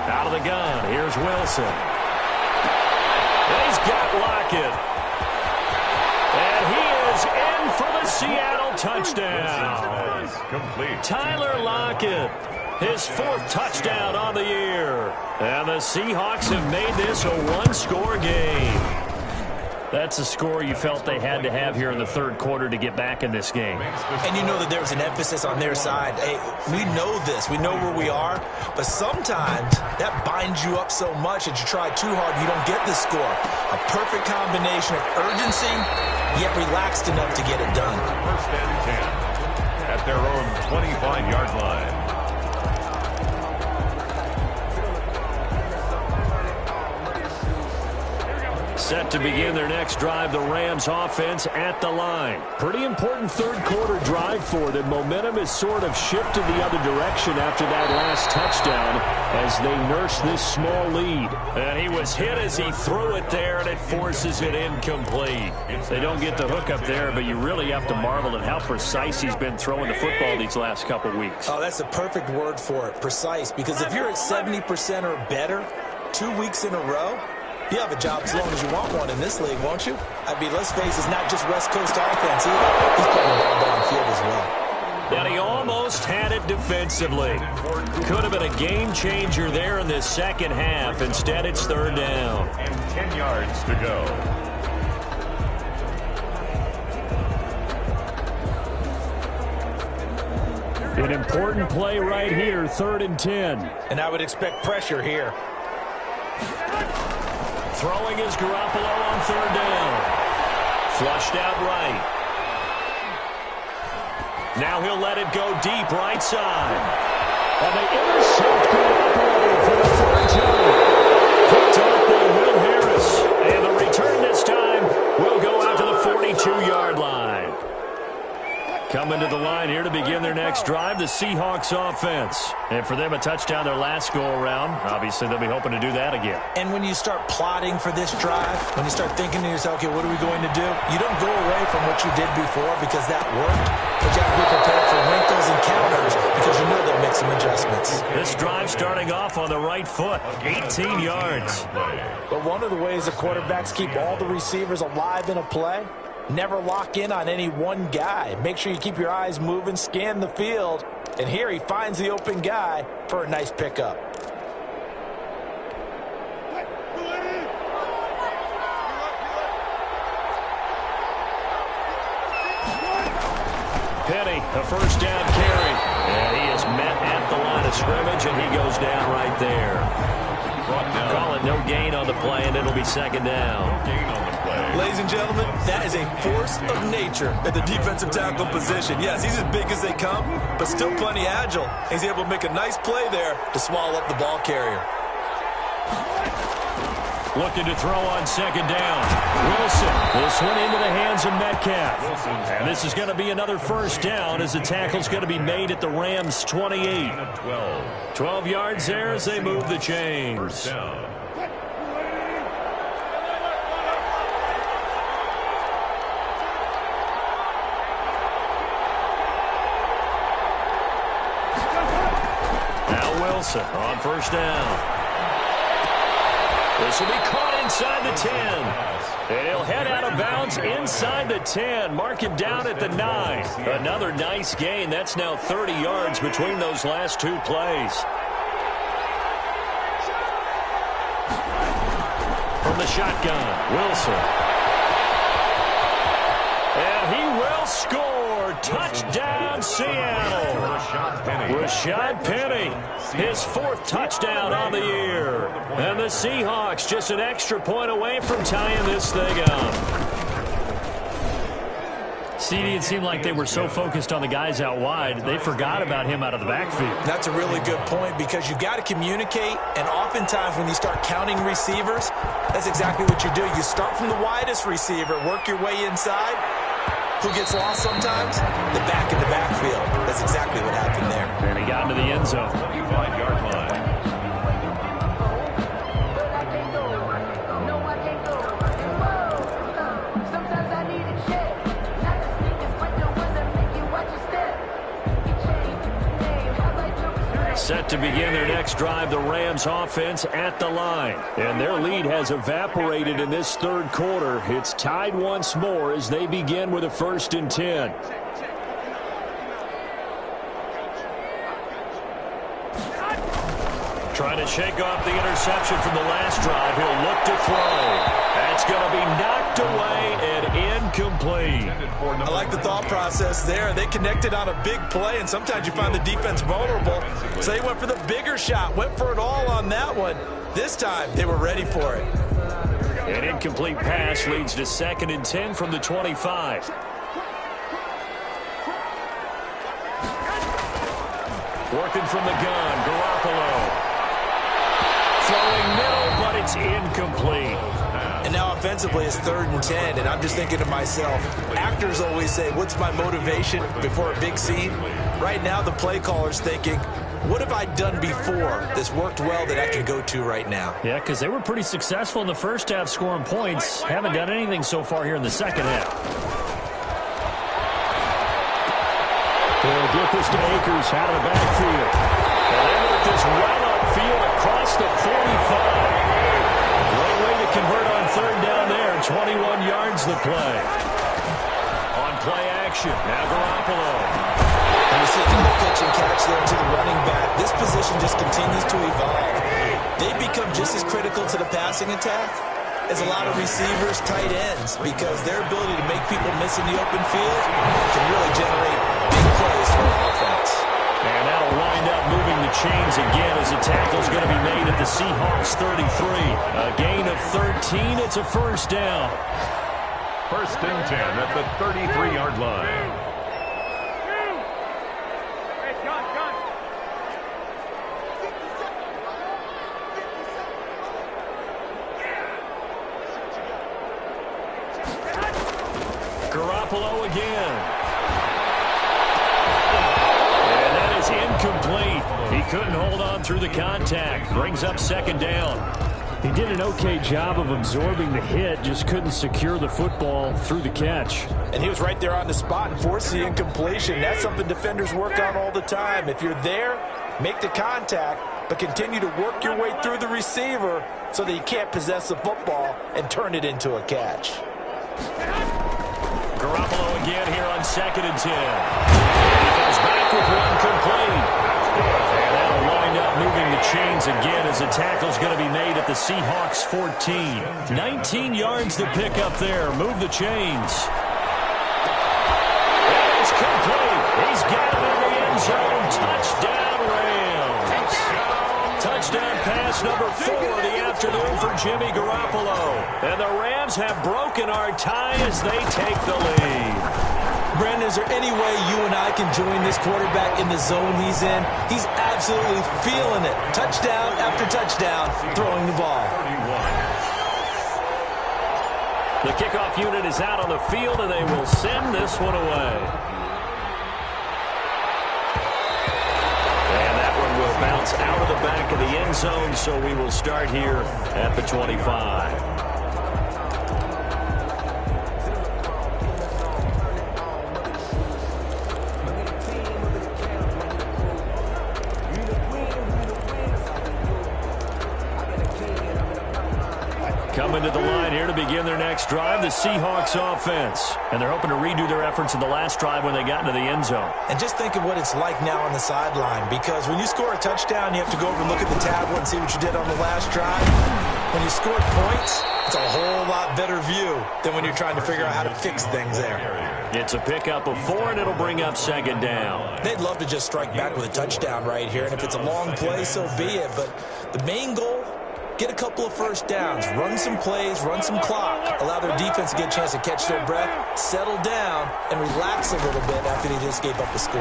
[SPEAKER 1] Out of the gun, here's Wilson. And he's got Lockett. And he is in for the Seattle touchdown.
[SPEAKER 2] Complete.
[SPEAKER 1] Tyler Lockett, his 4th touchdown on the year. And the Seahawks have made this a 1-score game. That's a score you felt they had to have here in the 3rd quarter to get back in this game.
[SPEAKER 3] And you know that there was an emphasis on their side. Hey, we know this. We know where we are. But sometimes that binds you up so much that you try too hard, you don't get the score. A perfect combination of urgency, yet relaxed enough to get it done.
[SPEAKER 2] 1st and 10 at their own 25-yard line.
[SPEAKER 1] Set to begin their next drive, the Rams offense at the line. Pretty important 3rd quarter drive for them. Momentum has sort of shifted the other direction after that last touchdown as they nurse this small lead. And he was hit as he threw it there, and it forces it incomplete. They don't get the hook up there, but you really have to marvel at how precise he's been throwing the football these last couple weeks.
[SPEAKER 3] Oh, that's a perfect word for it, precise. Because if you're at 70% or better 2 weeks in a row, you have a job as long as you want one in this league, won't you? I mean, let's face it, it's not just West Coast offense either. He's putting the ball downfield as well.
[SPEAKER 1] And he almost had it defensively. Could have been a game changer there in this second half. Instead, it's 3rd down.
[SPEAKER 2] And 10 yards to go.
[SPEAKER 1] An important play right here, 3rd and 10.
[SPEAKER 3] And I would expect pressure here.
[SPEAKER 1] Throwing is Garoppolo on 3rd down. Flushed out right. Now he'll let it go deep right side. And they intercept Garoppolo for the 3rd time. Picked up by Will Harris. And the return this time will go out to the 42-yard line. Coming to the line here to begin their next drive, the Seahawks offense. And for them, a touchdown their last go-around. Obviously, they'll be hoping to do that again.
[SPEAKER 3] And when you start plotting for this drive, when you start thinking to yourself, okay, what are we going to do? You don't go away from what you did before because that worked. But you have to be prepared for wrinkles and counters because you know they'll make some adjustments.
[SPEAKER 1] This drive starting off on the right foot, 18 yards.
[SPEAKER 3] But one of the ways the quarterbacks keep all the receivers alive in a play, never lock in on any one guy. Make sure you keep your eyes moving, scan the field. And here he finds the open guy for a nice pickup.
[SPEAKER 1] Penny, a first down carry. And he is met at the line of scrimmage, and he goes down right there. Call it no gain on the play, and it'll be second down.
[SPEAKER 2] No gain on the play.
[SPEAKER 5] Ladies and gentlemen, that is a force of nature at the defensive tackle position. Yes, he's as big as they come, but still plenty agile. He's able to make a nice play there to swallow up the ball carrier.
[SPEAKER 1] Looking to throw on second down. Wilson. This one into the hands of Metcalf. And this is going to be another first down as the tackle's going to be made at the Rams' 28. 12 yards there as they move the chains.
[SPEAKER 2] First down.
[SPEAKER 1] Now Wilson on first down. This will be caught inside the 10. And he'll head out of bounds inside the 10. Mark him down at the 9. Another nice gain. That's now 30 yards between those last two plays. From the shotgun, Wilson. And he will score. Touchdown, Seattle. Rashad Penny, his fourth touchdown on the year. And the Seahawks just an extra point away from tying this thing up.
[SPEAKER 6] CD, it seemed like they were so focused on the guys out wide, they forgot about him out of the backfield.
[SPEAKER 5] That's a really good point because you've got to communicate, and oftentimes when you start counting receivers, that's exactly what you do. You start from the widest receiver, work your way inside. Who gets lost sometimes? The back in the backfield. That's exactly what happened there.
[SPEAKER 6] And he got into the end zone.
[SPEAKER 2] 25-yard line.
[SPEAKER 1] Set to begin their next drive, the Rams offense at the line. And their lead has evaporated in this third quarter. It's tied once more as they begin with a 1st and 10. Trying to shake off the interception from the last drive. He'll look to throw. That's going to be knocked away and incomplete.
[SPEAKER 5] I like the thought process there. They connected on a big play, and sometimes you find the defense vulnerable. So they went for the bigger shot, went for it all on that one. This time, they were ready for it.
[SPEAKER 1] An incomplete pass leads to 2nd and 10 from the 25. Working from the gun, Garoppolo. Throwing middle, but it's incomplete.
[SPEAKER 5] And now offensively it's 3rd and 10, and I'm just thinking to myself, actors always say, what's my motivation before a big scene? Right now the play caller's thinking, what have I done before that's worked well that I can go to right now?
[SPEAKER 6] Yeah, because they were pretty successful in the first half scoring points. Haven't done anything so far here in the second half.
[SPEAKER 1] They'll get this to Akers out of the backfield. And they work this right upfield across the 45. Great way to convert on 3rd down there. 21 yards the play. On play action, now Garoppolo.
[SPEAKER 5] And you see another pitch and catch there to the running back. This position just continues to evolve. They become just as critical to the passing attack as a lot of receivers, tight ends, because their ability to make people miss in the open field can really generate big plays for offense.
[SPEAKER 1] And that'll wind up moving the chains again as the tackle's going to be made at the Seahawks 33. A gain of 13. It's a first down.
[SPEAKER 2] 1st and 10 at the 33-yard line.
[SPEAKER 4] Hey, gun.
[SPEAKER 1] Garoppolo again. And that is incomplete. He couldn't hold on through the contact. Brings up 2nd down.
[SPEAKER 6] He did an okay job of absorbing the hit, just couldn't secure the football through the catch.
[SPEAKER 5] And he was right there on the spot and forced the incompletion. That's something defenders work on all the time. If you're there, make the contact, but continue to work your way through the receiver so that you can't possess the football and turn it into a catch.
[SPEAKER 1] Garoppolo again here on 2nd and 10. He goes back with one complete. And that'll wind up moving the chains again as the tackle's going to be made at the Seahawks 14. 19 yards to pick up there. Move the chains. And it's complete. get him in the end zone. Touchdown, Rams. Touchdown pass number 4 of the afternoon for Jimmy Garoppolo. And the Rams have broken our tie as they take the lead.
[SPEAKER 3] Brandon, is there any way you and I can join this quarterback in the zone he's in? He's absolutely feeling it. Touchdown after touchdown, throwing the ball.
[SPEAKER 1] The kickoff unit is out on the field, and they will send this one away. And that one will bounce out of the back of the end zone, so we will start here at the 25. Coming to the line here to begin their next drive, the Seahawks offense. And they're hoping to redo their efforts in the last drive when they got into the end zone.
[SPEAKER 3] And just think of what it's like now on the sideline, because when you score a touchdown, you have to go over and look at the tablet and see what you did on the last drive. When you scored points, it's a whole lot better view than when you're trying to figure out how to fix things there.
[SPEAKER 1] It's a pickup of 4, and it'll bring up second down.
[SPEAKER 3] They'd love to just strike back with a touchdown right here, and if it's a long play, so be it. But the main goal, get a couple of first downs, run some plays, run some clock, allow their defense to get a chance to catch their breath, settle down, and relax a little bit after they just gave up the score.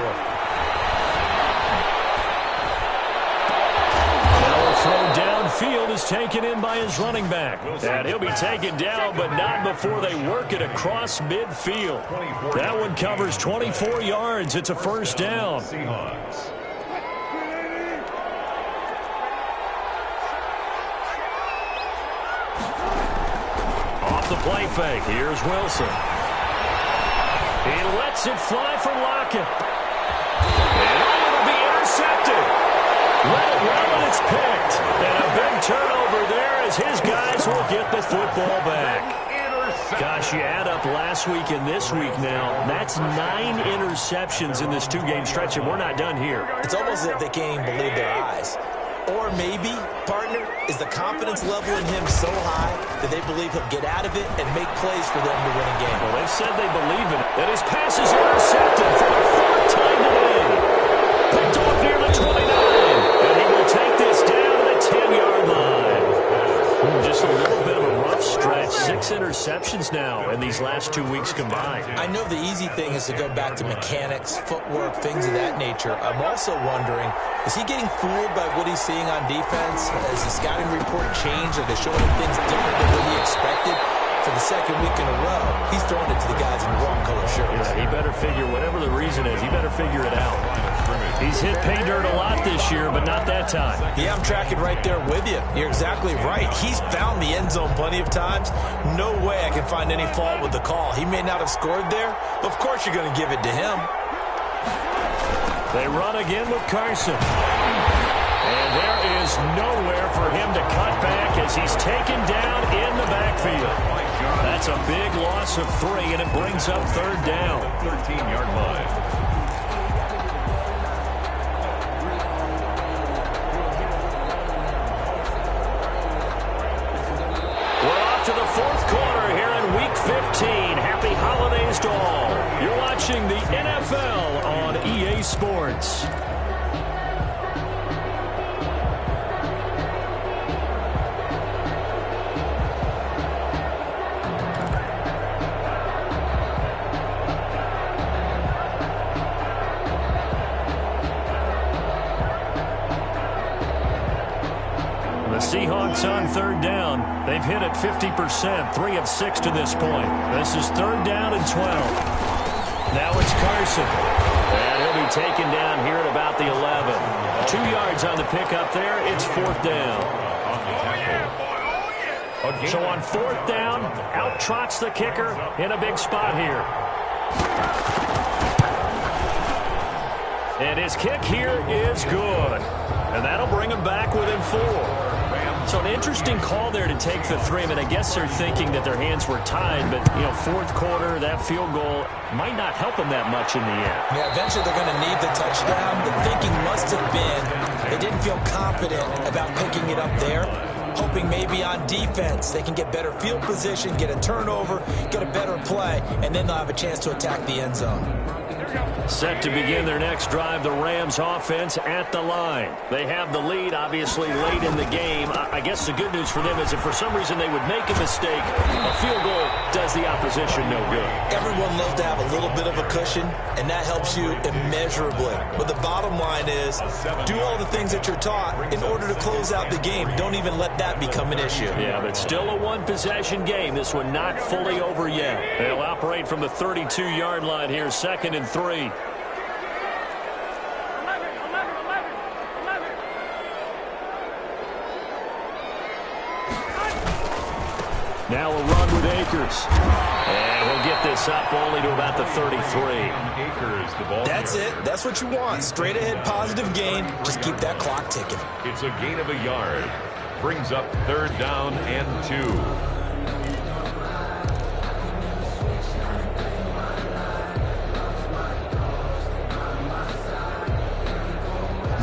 [SPEAKER 1] Now a throw downfield is taken in by his running back. And he'll be taken down, but not before they work it across midfield. That one covers 24 yards. It's a first down.
[SPEAKER 2] Seahawks.
[SPEAKER 1] The play fake. Here's Wilson. He lets it fly from Lockett. And it'll be intercepted. Let it run, and it's picked. And a big turnover there as his guys will get the football back. Gosh, you add up last week and this week now. That's 9 interceptions in this 2-game stretch, and we're not done here.
[SPEAKER 3] It's almost as if they can't even believe their eyes. Or maybe, partner, is the confidence level in him so high that they believe he'll get out of it and make plays for them to win a game.
[SPEAKER 1] Well, they've said they believe in it. And his pass is intercepted for the 4th time today. Picked off near the 29. And he will take this down to the 10-yard line. Just a little bit of a rough stretch. 6 interceptions now in these last 2 weeks combined.
[SPEAKER 3] I know the easy thing is to go back to mechanics, footwork, things of that nature. I'm also wondering, is he getting fooled by what he's seeing on defense? Has the scouting report changed? Are they showing him things different than what he expected? For the second week in a row, he's throwing it to the guys in the wrong color shirts.
[SPEAKER 1] Yeah, he better figure, whatever the reason is, he better figure it out. He's hit pay dirt a lot this year, but not that time.
[SPEAKER 3] Yeah, I'm tracking right there with you. You're exactly right. He's found the end zone plenty of times. No way I can find any fault with the call. He may not have scored there, but of course you're going to give it to him.
[SPEAKER 1] They run again with Carson. And there is nowhere for him to cut back as he's taken down in the backfield. That's a big loss of 3, and it brings up 3rd down.
[SPEAKER 2] 13-yard line.
[SPEAKER 1] We're off to the 4th quarter here in Week 15. Happy holidays to all. You're watching the NFL on EA Sports. Seahawks on 3rd down. They've hit it 50%, 3 of 6 to this point. This is 3rd down and 12. Now it's Carson. And he'll be taken down here at about the 11. 2 yards on the pickup there. It's 4th down. So on 4th down, out trots the kicker in a big spot here. And his kick here is good. And that'll bring him back within 4. So an interesting call there to take the 3. I mean, I guess they're thinking that their hands were tied, but, 4th quarter, that field goal might not help them that much in the end.
[SPEAKER 3] Yeah, eventually they're going to need the touchdown. The thinking must have been they didn't feel confident about picking it up there, hoping maybe on defense they can get better field position, get a turnover, get a better play, and then they'll have a chance to attack the end zone.
[SPEAKER 4] Here we go.
[SPEAKER 1] Set to begin their next drive, the Rams offense at the line. They have the lead, obviously, late in the game. I guess the good news for them is if for some reason they would make a mistake, a field goal does the opposition no good.
[SPEAKER 5] Everyone loves to have a little bit of a cushion, and that helps you immeasurably. But the bottom line is, do all the things that you're taught in order to close out the game. Don't even let that become an issue.
[SPEAKER 1] Yeah, but still a one-possession game. This one not fully over yet. They'll operate from the 32-yard line here, 2nd and 3. Now a run with Akers. And he'll get this up only to about the 33.
[SPEAKER 2] Akers, the ball.
[SPEAKER 5] That's it. That's what you want. Straight ahead, positive gain. Just keep that clock ticking.
[SPEAKER 2] It's a gain of a yard. Brings up 3rd down and 2.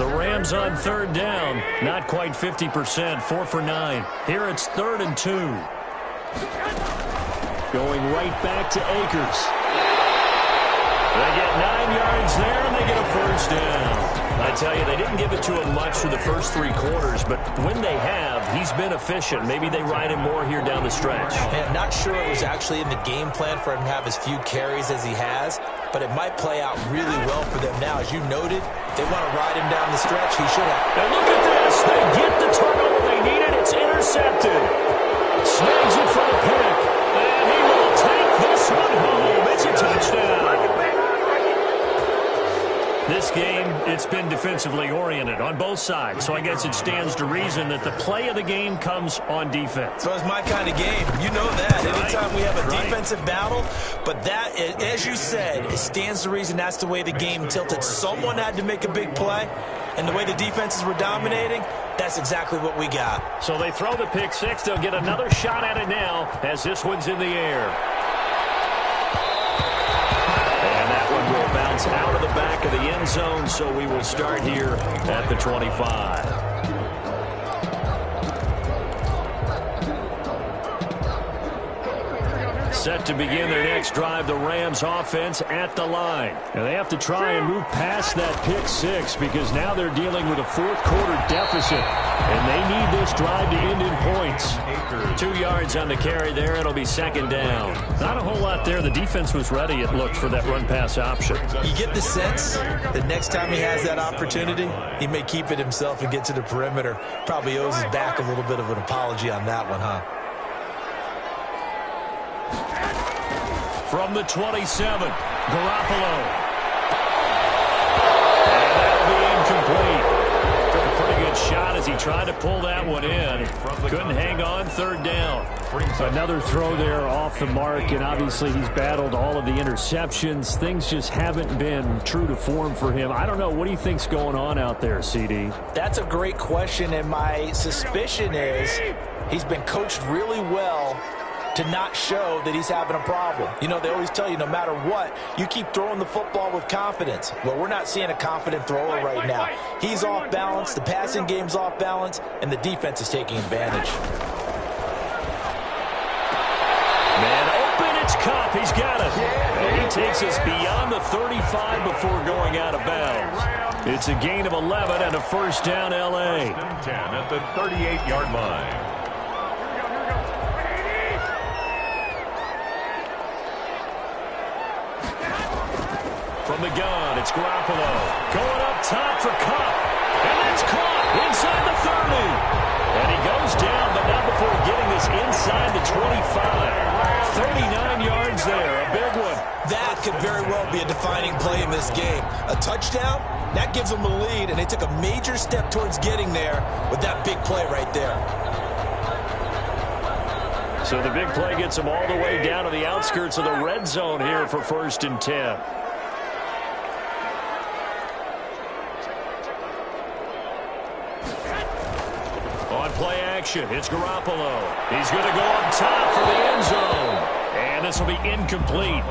[SPEAKER 1] The Rams on 3rd down. Not quite 50%. 4 for 9. Here it's 3rd and 2. Going right back to Akers. They get 9 yards there, and they get a 1st down. I tell you, they didn't give it to him much for the first 3 quarters, but when they have, he's been efficient. Maybe they ride him more here down the stretch.
[SPEAKER 3] Man, not sure it was actually in the game plan for him to have as few carries as he has, but it might play out really well for them now. As you noted, if they want to ride him down the stretch, he should have.
[SPEAKER 1] And look at this. They get the turnover they needed. It's intercepted. Snags it for the pick. And he will take this one home. It's a touchdown. This game, it's been defensively oriented on both sides, so I guess it stands to reason that the play of the game comes on defense.
[SPEAKER 5] So it's my kind of game. You know that. Anytime we have a defensive battle, but that, as you said, it stands to reason that's the way the game tilted. Someone had to make a big play, and the way the defenses were dominating, that's exactly what we got.
[SPEAKER 1] So they throw the pick 6. They'll get another shot at it now as this one's in the air. And that one will bounce out of the back of the end zone, so we will start here at the 25. Set to begin their next drive, the Rams offense at the line. And they have to try and move past that pick 6 because now they're dealing with a 4th quarter deficit. And they need this drive to end in points. 2 yards on the carry there. It'll be 2nd down. Not a whole lot there. The defense was ready, it looked, for that run-pass option.
[SPEAKER 5] You get the sense that next time he has that opportunity, he may keep it himself and get to the perimeter. Probably owes his back a little bit of an apology on that one, huh?
[SPEAKER 1] From the 27, Garoppolo. And that'll be incomplete. Took a pretty good shot as he tried to pull that one in. Couldn't hang on, 3rd down.
[SPEAKER 6] Another throw there off the mark, and obviously he's battled all of the interceptions. Things just haven't been true to form for him. I don't know. What do you think's going on out there, CD?
[SPEAKER 3] That's a great question, and my suspicion is he's been coached really well to not show that he's having a problem. You know, they always tell you no matter what, you keep throwing the football with confidence. Well, we're not seeing a confident thrower right now. He's off balance, the passing game's off balance, and the defense is taking advantage.
[SPEAKER 1] Man open, it's Cup. He's got it. And he takes us beyond the 35 before going out of bounds. It's a gain of 11 and a 1st down, L.A.
[SPEAKER 2] 10 at the 38-yard line.
[SPEAKER 1] From the gun, it's Garoppolo. Going up top for Cup. And that's caught inside the 30. And he goes down, but not before getting this inside the 25. 39 yards there, a big one.
[SPEAKER 5] That could very well be a defining play in this game. A touchdown, that gives them a lead, and they took a major step towards getting there with that big play right there.
[SPEAKER 1] So the big play gets them all the way down to the outskirts of the red zone here for 1st and 10. On play action, it's Garoppolo. He's going to go up top for the end zone. And this will be incomplete.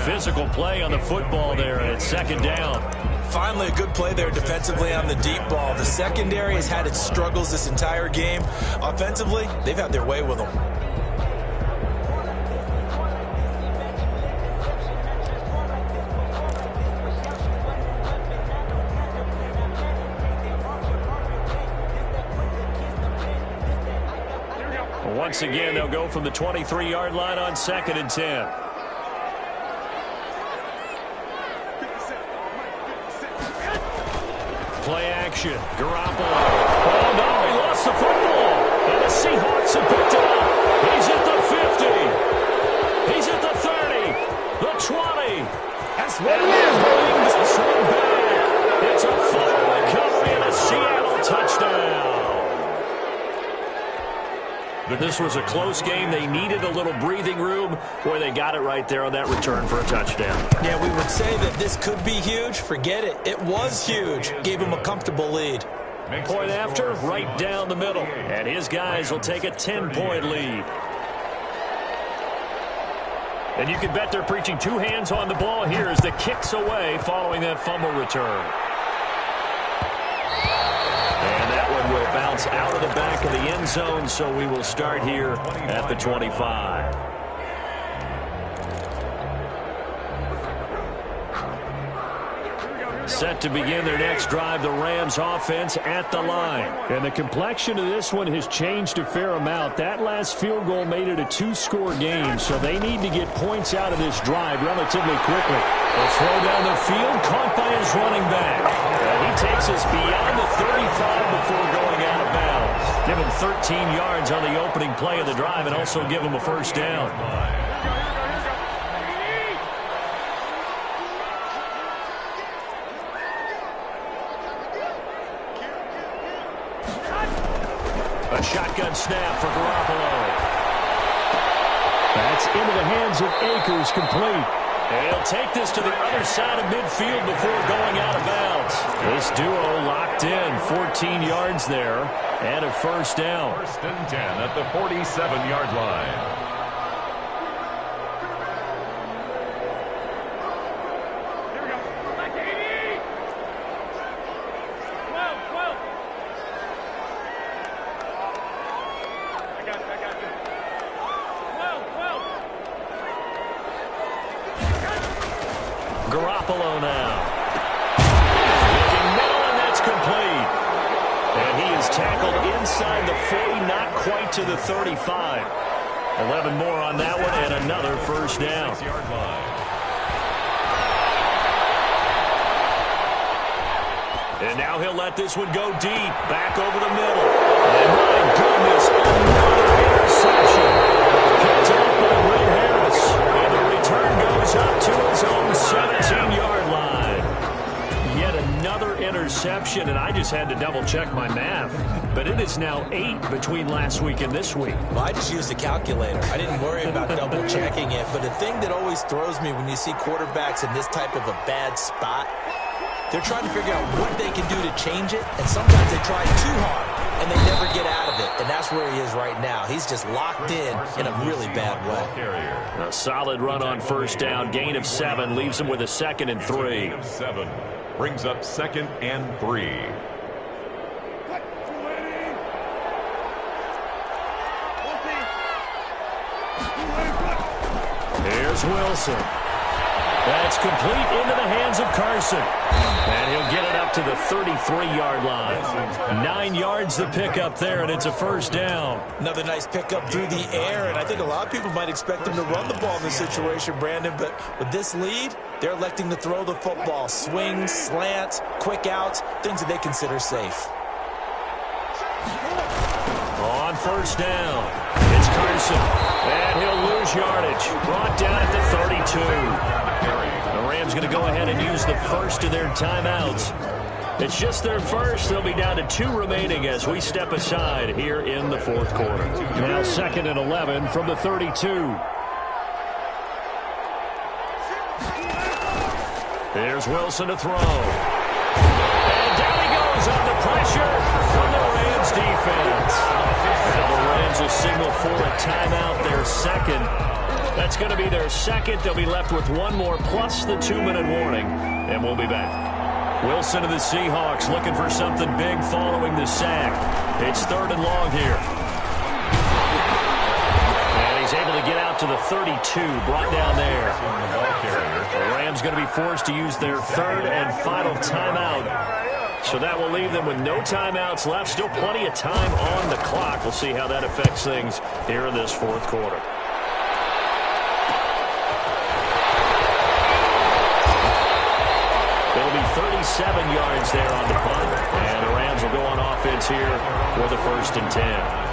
[SPEAKER 1] Physical play on the football there, and it's 2nd down.
[SPEAKER 5] Finally, a good play there defensively on the deep ball. The secondary has had its struggles this entire game. Offensively, they've had their way with them.
[SPEAKER 1] Once again, they'll go from the 23-yard line on 2nd and 10. Play action. Garoppolo. Oh, no, he lost the football. And the Seahawks have picked it up. He's at the 50. He's at the 30. The 20.
[SPEAKER 4] That's what it is.
[SPEAKER 1] This one back. It's a fumble recovery and a Seattle touchdown. This was a close game. They needed a little breathing room. Boy, they got it right there on that return for a touchdown.
[SPEAKER 3] Yeah, we would say that this could be huge. Forget it. It was huge. Gave him a comfortable lead.
[SPEAKER 1] Point after, right down the middle. And his guys will take a 10-point lead. And you can bet they're preaching two hands on the ball here as the kick's away following that fumble return. And that one will bounce out of the back of the end zone, so we will start here at the 25. Set to begin their next drive, the Rams offense at the line.
[SPEAKER 6] And the complexion of this one has changed a fair amount. That last field goal made it a two-score game, so they need to get points out of this drive relatively quickly.
[SPEAKER 1] A throw down the field, caught by his running back. And he takes us beyond the 35 before going out of bounds. Give him 13 yards on the opening play of the drive and also give him a first down. A shotgun snap for Garoppolo.
[SPEAKER 6] That's into the hands of Akers, complete.
[SPEAKER 1] And he'll take this to the other side of midfield before going out of bounds. This duo locked in, 14 yards there, and a first down.
[SPEAKER 2] 1st and 10 at the 47-yard line.
[SPEAKER 1] Garoppolo now. Looking middle, and that's complete. And he is tackled inside the 40, not quite to the 35. 11 more on that one, and another first down. And now he'll let this one go deep, back over the middle. And my goodness, another interception. Picked up by Will Harris. And the return goes up to his own 17-yard line. Yet another interception, and I just had to double-check my math. But it is now 8 between last week and this week.
[SPEAKER 3] Well, I just used a calculator. I didn't worry about double-checking it. But the thing that always throws me when you see quarterbacks in this type of a bad spot, they're trying to figure out what they can do to change it, and sometimes they try too hard, and they never get out of it, and that's where he is right now. He's just locked in a really bad way.
[SPEAKER 1] A solid run on first down, gain of 7, leaves him with a 2nd and 3.
[SPEAKER 2] 7 brings up 2nd and 3.
[SPEAKER 1] Here's Wilson. That's complete into the hands of Carson. And he'll get it up to the 33-yard line. 9 yards the pickup there, and it's a first down.
[SPEAKER 3] Another nice pickup through the air, and I think a lot of people might expect him to run the ball in this situation, Brandon, but with this lead, they're electing to throw the football. Swings, slants, quick outs, things that they consider safe.
[SPEAKER 1] On first down, it's Carson. And he'll lose yardage. Brought down at the 32. The Rams going to go ahead and use the first of their timeouts. It's just their first. They'll be down to 2 remaining as we step aside here in the 4th quarter.
[SPEAKER 6] Now 2nd and 11 from the 32.
[SPEAKER 1] Here's Wilson to throw. And down he goes under pressure from the Rams defense. Now the Rams will signal for a timeout, their second. That's going to be their second. They'll be left with 1 more plus the 2-minute warning, and we'll be back. Wilson of the Seahawks looking for something big following the sack. It's 3rd and long here. And he's able to get out to the 32, brought down there. The Rams going to be forced to use their 3rd and final timeout So that will leave them with no timeouts left. Still plenty of time on the clock. We'll see how that affects things here in this fourth quarter. It'll be 37 yards there on the punt. And the Rams will go on offense here for the 1st and 10.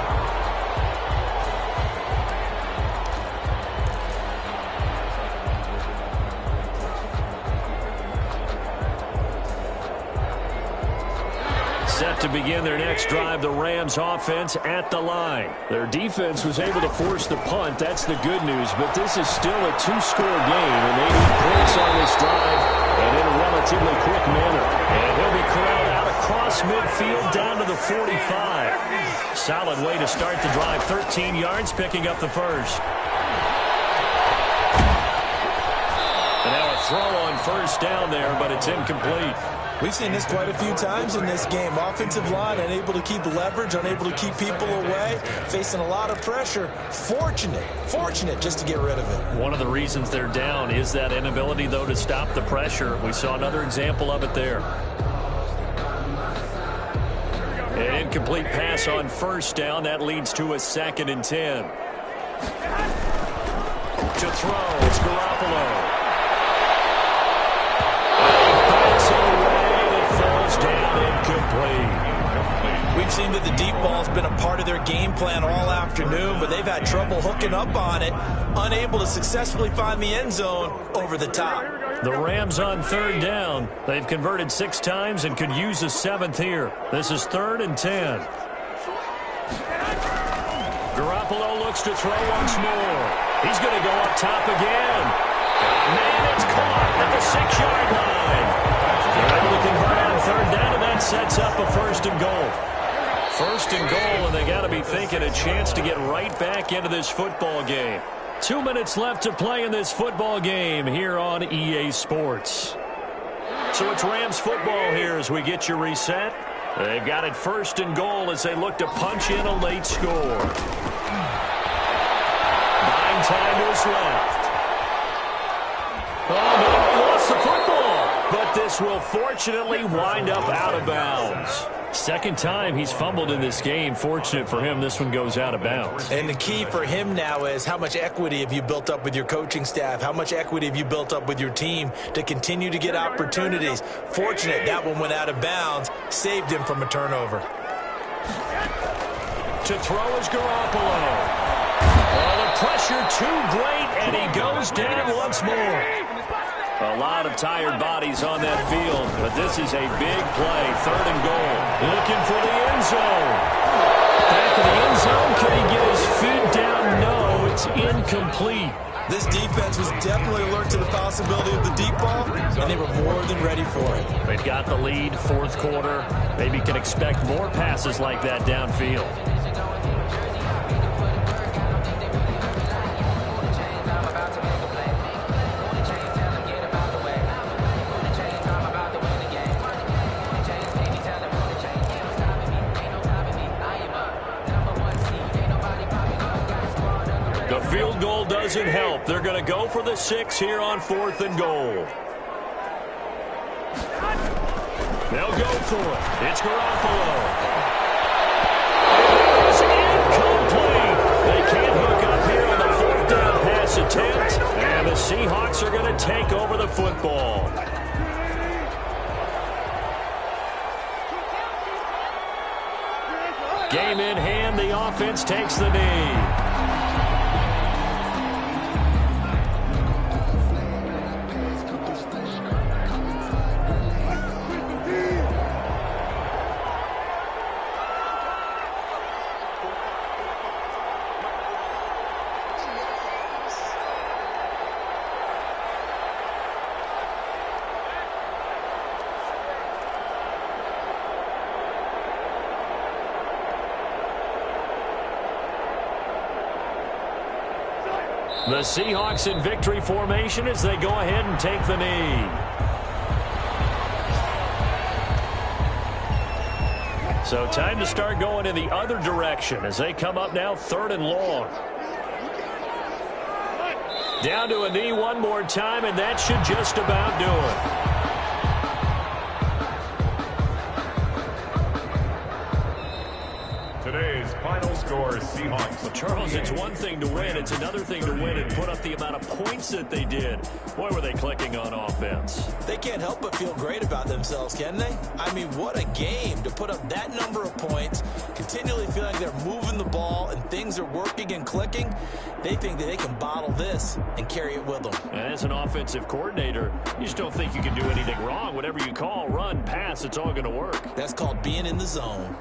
[SPEAKER 1] Set to begin their next drive, the Rams offense at the line. Their defense was able to force the punt. That's the good news, but this is still a 2-score game, and they need points on this drive and in a relatively quick manner. And he'll be corralled out across midfield down to the 45. Solid way to start the drive. 13 yards, picking up the first. And now a throw on first down there, but it's incomplete.
[SPEAKER 5] We've seen this quite a few times in this game. Offensive line unable to keep leverage, unable to keep people away, facing a lot of pressure. Fortunate just to get rid of it.
[SPEAKER 1] One of the reasons they're down is that inability, though, to stop the pressure. We saw another example of it there. An incomplete pass on first down. That leads to a 2nd and 10. To throw, it's Garoppolo.
[SPEAKER 5] We've seen that the deep ball's been a part of their game plan all afternoon, but they've had trouble hooking up on it, unable to successfully find the end zone over the top.
[SPEAKER 1] The Rams on 3rd down. They've converted 6 times and could use a 7th here. This is 3rd and 10. Garoppolo looks to throw once more. He's going to go up top again. Man, it's caught at the 6-yard line. They're able to convert on 3rd down, and that sets up a 1st and goal. 1st and goal, and they got to be thinking a chance to get right back into this football game. 2 minutes left to play in this football game here on EA Sports. So it's Rams football here as we get you reset. They've got it 1st and goal as they look to punch in a late score. 9 time is left. Oh, no, lost the football. But this will fortunately wind up out of bounds. 2nd time he's fumbled in this game. Fortunate for him, this one goes out of bounds.
[SPEAKER 5] And the key for him now is how much equity have you built up with your coaching staff? How much equity have you built up with your team to continue to get opportunities? Fortunate that one went out of bounds, saved him from a turnover.
[SPEAKER 1] To throw is Garoppolo. Oh, the pressure too great, and he goes down once more. A lot of tired bodies on that field, but this is a big play. 3rd and goal. Looking for the end zone. Back to the end zone. Can he get his feet down? No, it's incomplete.
[SPEAKER 5] This defense was definitely alert to the possibility of the deep ball, and they were more than ready for it.
[SPEAKER 1] They've got the lead, 4th quarter. Maybe can expect more passes like that downfield. Field goal doesn't help. They're going to go for the 6 here on 4th and goal. They'll go for it. It's Garoppolo. It's incomplete. They can't hook up here on the 4th down pass attempt. And the Seahawks are going to take over the football. Game in hand. The offense takes the knee. The Seahawks in victory formation as they go ahead and take the knee. So time to start going in the other direction as they come up now 3rd and long. Down to a knee one more time, and that should just about do it.
[SPEAKER 2] Seahawks.
[SPEAKER 1] Well, Charles, it's one thing to win. It's another thing to win and put up the amount of points that they did. Boy, were they clicking on offense.
[SPEAKER 5] They can't help but feel great about themselves, can they? I mean, what a game to put up that number of points, continually feeling like they're moving the ball and things are working and clicking. They think that they can bottle this and carry it with them.
[SPEAKER 1] And as an offensive coordinator, you just don't think you can do anything wrong. Whatever you call, run, pass, it's all going to work.
[SPEAKER 5] That's called being in the zone.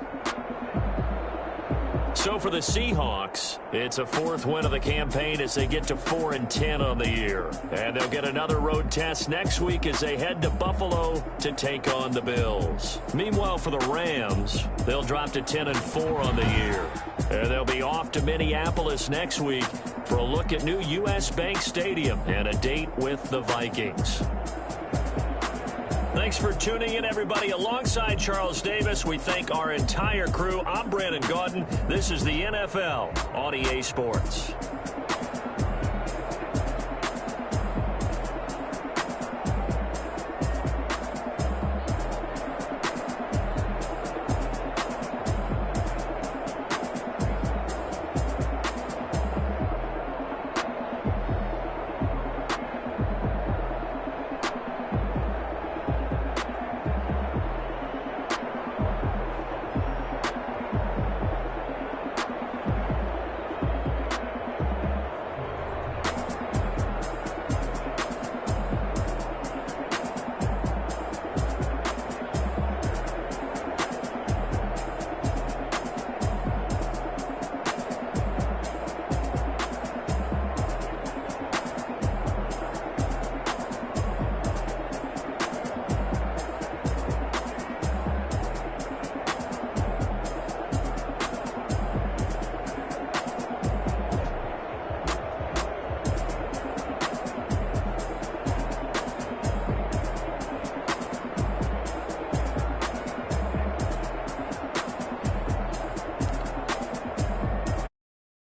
[SPEAKER 1] So for the Seahawks, it's a fourth win of the campaign as they get to 4-10 on the year. And they'll get another road test next week as they head to Buffalo to take on the Bills. Meanwhile, for the Rams, they'll drop to 10-4 on the year. And they'll be off to Minneapolis next week for a look at new U.S. Bank Stadium and a date with the Vikings. Thanks for tuning in, everybody. Alongside Charles Davis, we thank our entire crew. I'm Brandon Gaudin. This is the NFL on EA Sports.